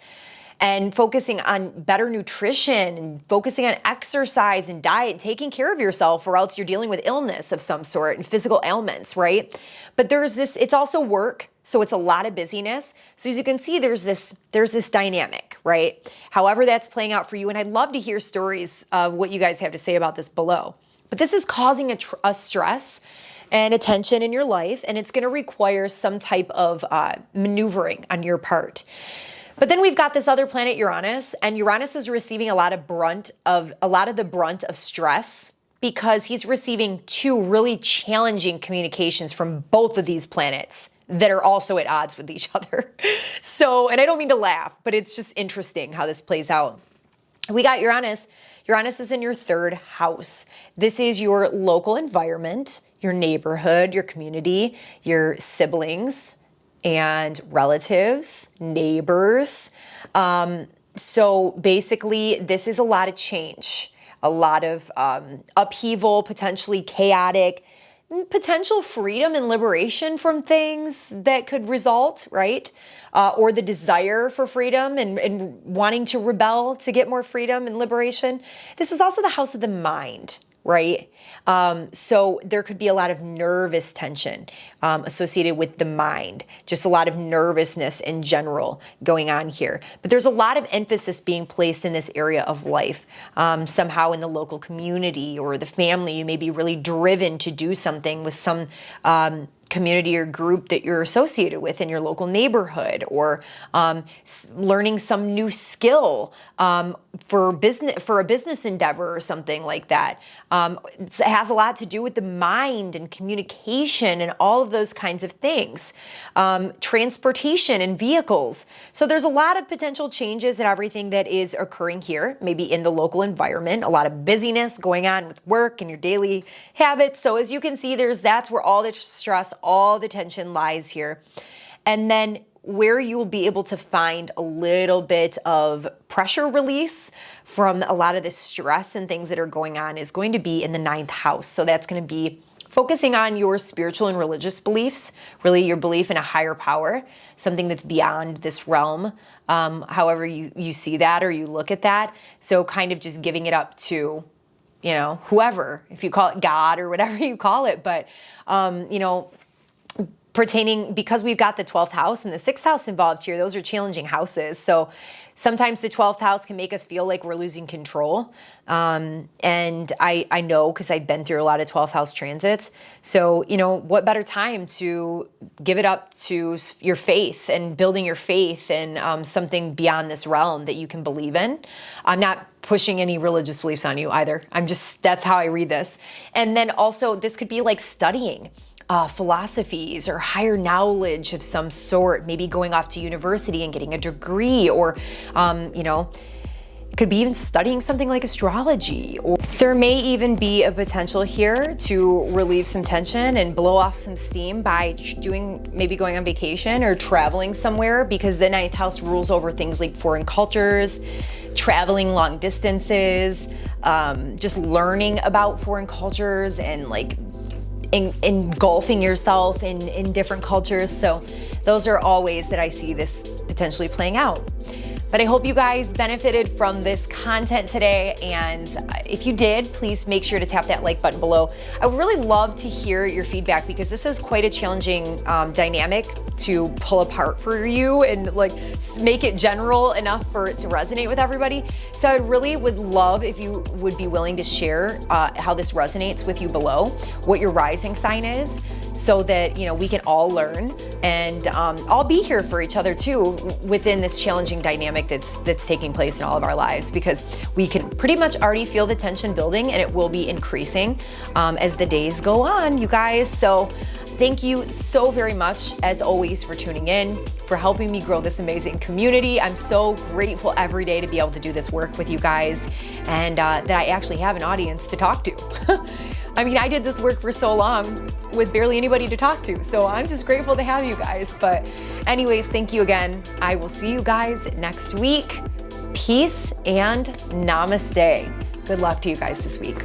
and focusing on better nutrition and focusing on exercise and diet, taking care of yourself, or else you're dealing with illness of some sort and physical ailments, right? But it's also work, so it's a lot of busyness. So as you can see, there's this dynamic, right? However that's playing out for you, and I'd love to hear stories of what you guys have to say about this below. But this is causing a stress and a tension in your life, and it's gonna require some type of maneuvering on your part. But then we've got this other planet, Uranus, and Uranus is receiving a lot of the brunt of stress because he's receiving two really challenging communications from both of these planets that are also at odds with each other. So, and I don't mean to laugh, but it's just interesting how this plays out. We got Uranus. Uranus is in your 3rd house. This is your local environment, your neighborhood, your community, your siblings and relatives, neighbors. So basically, this is a lot of change, a lot of upheaval, potentially chaotic. potential freedom and liberation from things that could result, right? Or the desire for freedom and wanting to rebel to get more freedom and liberation. This is also the house of the mind, right? So there could be a lot of nervous tension associated with the mind, just a lot of nervousness in general going on here. But there's a lot of emphasis being placed in this area of life. Somehow in the local community or the family, you may be really driven to do something with some community or group that you're associated with in your local neighborhood, or learning some new skill for a business endeavor or something like that. It has a lot to do with the mind and communication and all of those kinds of things. Transportation and vehicles. So there's a lot of potential changes and everything that is occurring here, maybe in the local environment, a lot of busyness going on with work and your daily habits. So as you can see, that's where all the stress, all the tension lies here. And then where you will be able to find a little bit of pressure release from a lot of the stress and things that are going on is going to be in the 9th house. So that's going to be focusing on your spiritual and religious beliefs, really your belief in a higher power, something that's beyond this realm, however you see that or you look at that. So kind of just giving it up to, whoever, if you call it God or whatever you call it, but, pertaining, because we've got the 12th house and the 6th house involved here, those are challenging houses. So sometimes the 12th house can make us feel like we're losing control. And I know, because I've been through a lot of 12th house transits. So, what better time to give it up to your faith and building your faith in something beyond this realm that you can believe in. I'm not pushing any religious beliefs on you either. That's how I read this. And then also this could be like studying philosophies or higher knowledge of some sort, maybe going off to university and getting a degree, or, could be even studying something like astrology. Or there may even be a potential here to relieve some tension and blow off some steam by maybe going on vacation or traveling somewhere, because the 9th house rules over things like foreign cultures, traveling long distances, just learning about foreign cultures and like engulfing yourself in different cultures. So those are all ways that I see this potentially playing out. But I hope you guys benefited from this content today. And if you did, please make sure to tap that like button below. I would really love to hear your feedback, because this is quite a challenging dynamic to pull apart for you and like make it general enough for it to resonate with everybody. So I really would love if you would be willing to share how this resonates with you below, what your rising sign is, so that we can all learn and all be here for each other too within this challenging dynamic that's taking place in all of our lives, because we can pretty much already feel the tension building, and it will be increasing as the days go on, you guys. So thank you so very much, as always, for tuning in, for helping me grow this amazing community. I'm so grateful every day to be able to do this work with you guys, and that I actually have an audience to talk to. I mean, I did this work for so long with barely anybody to talk to, so I'm just grateful to have you guys. But anyways, thank you again. I will see you guys next week. Peace and namaste. Good luck to you guys this week.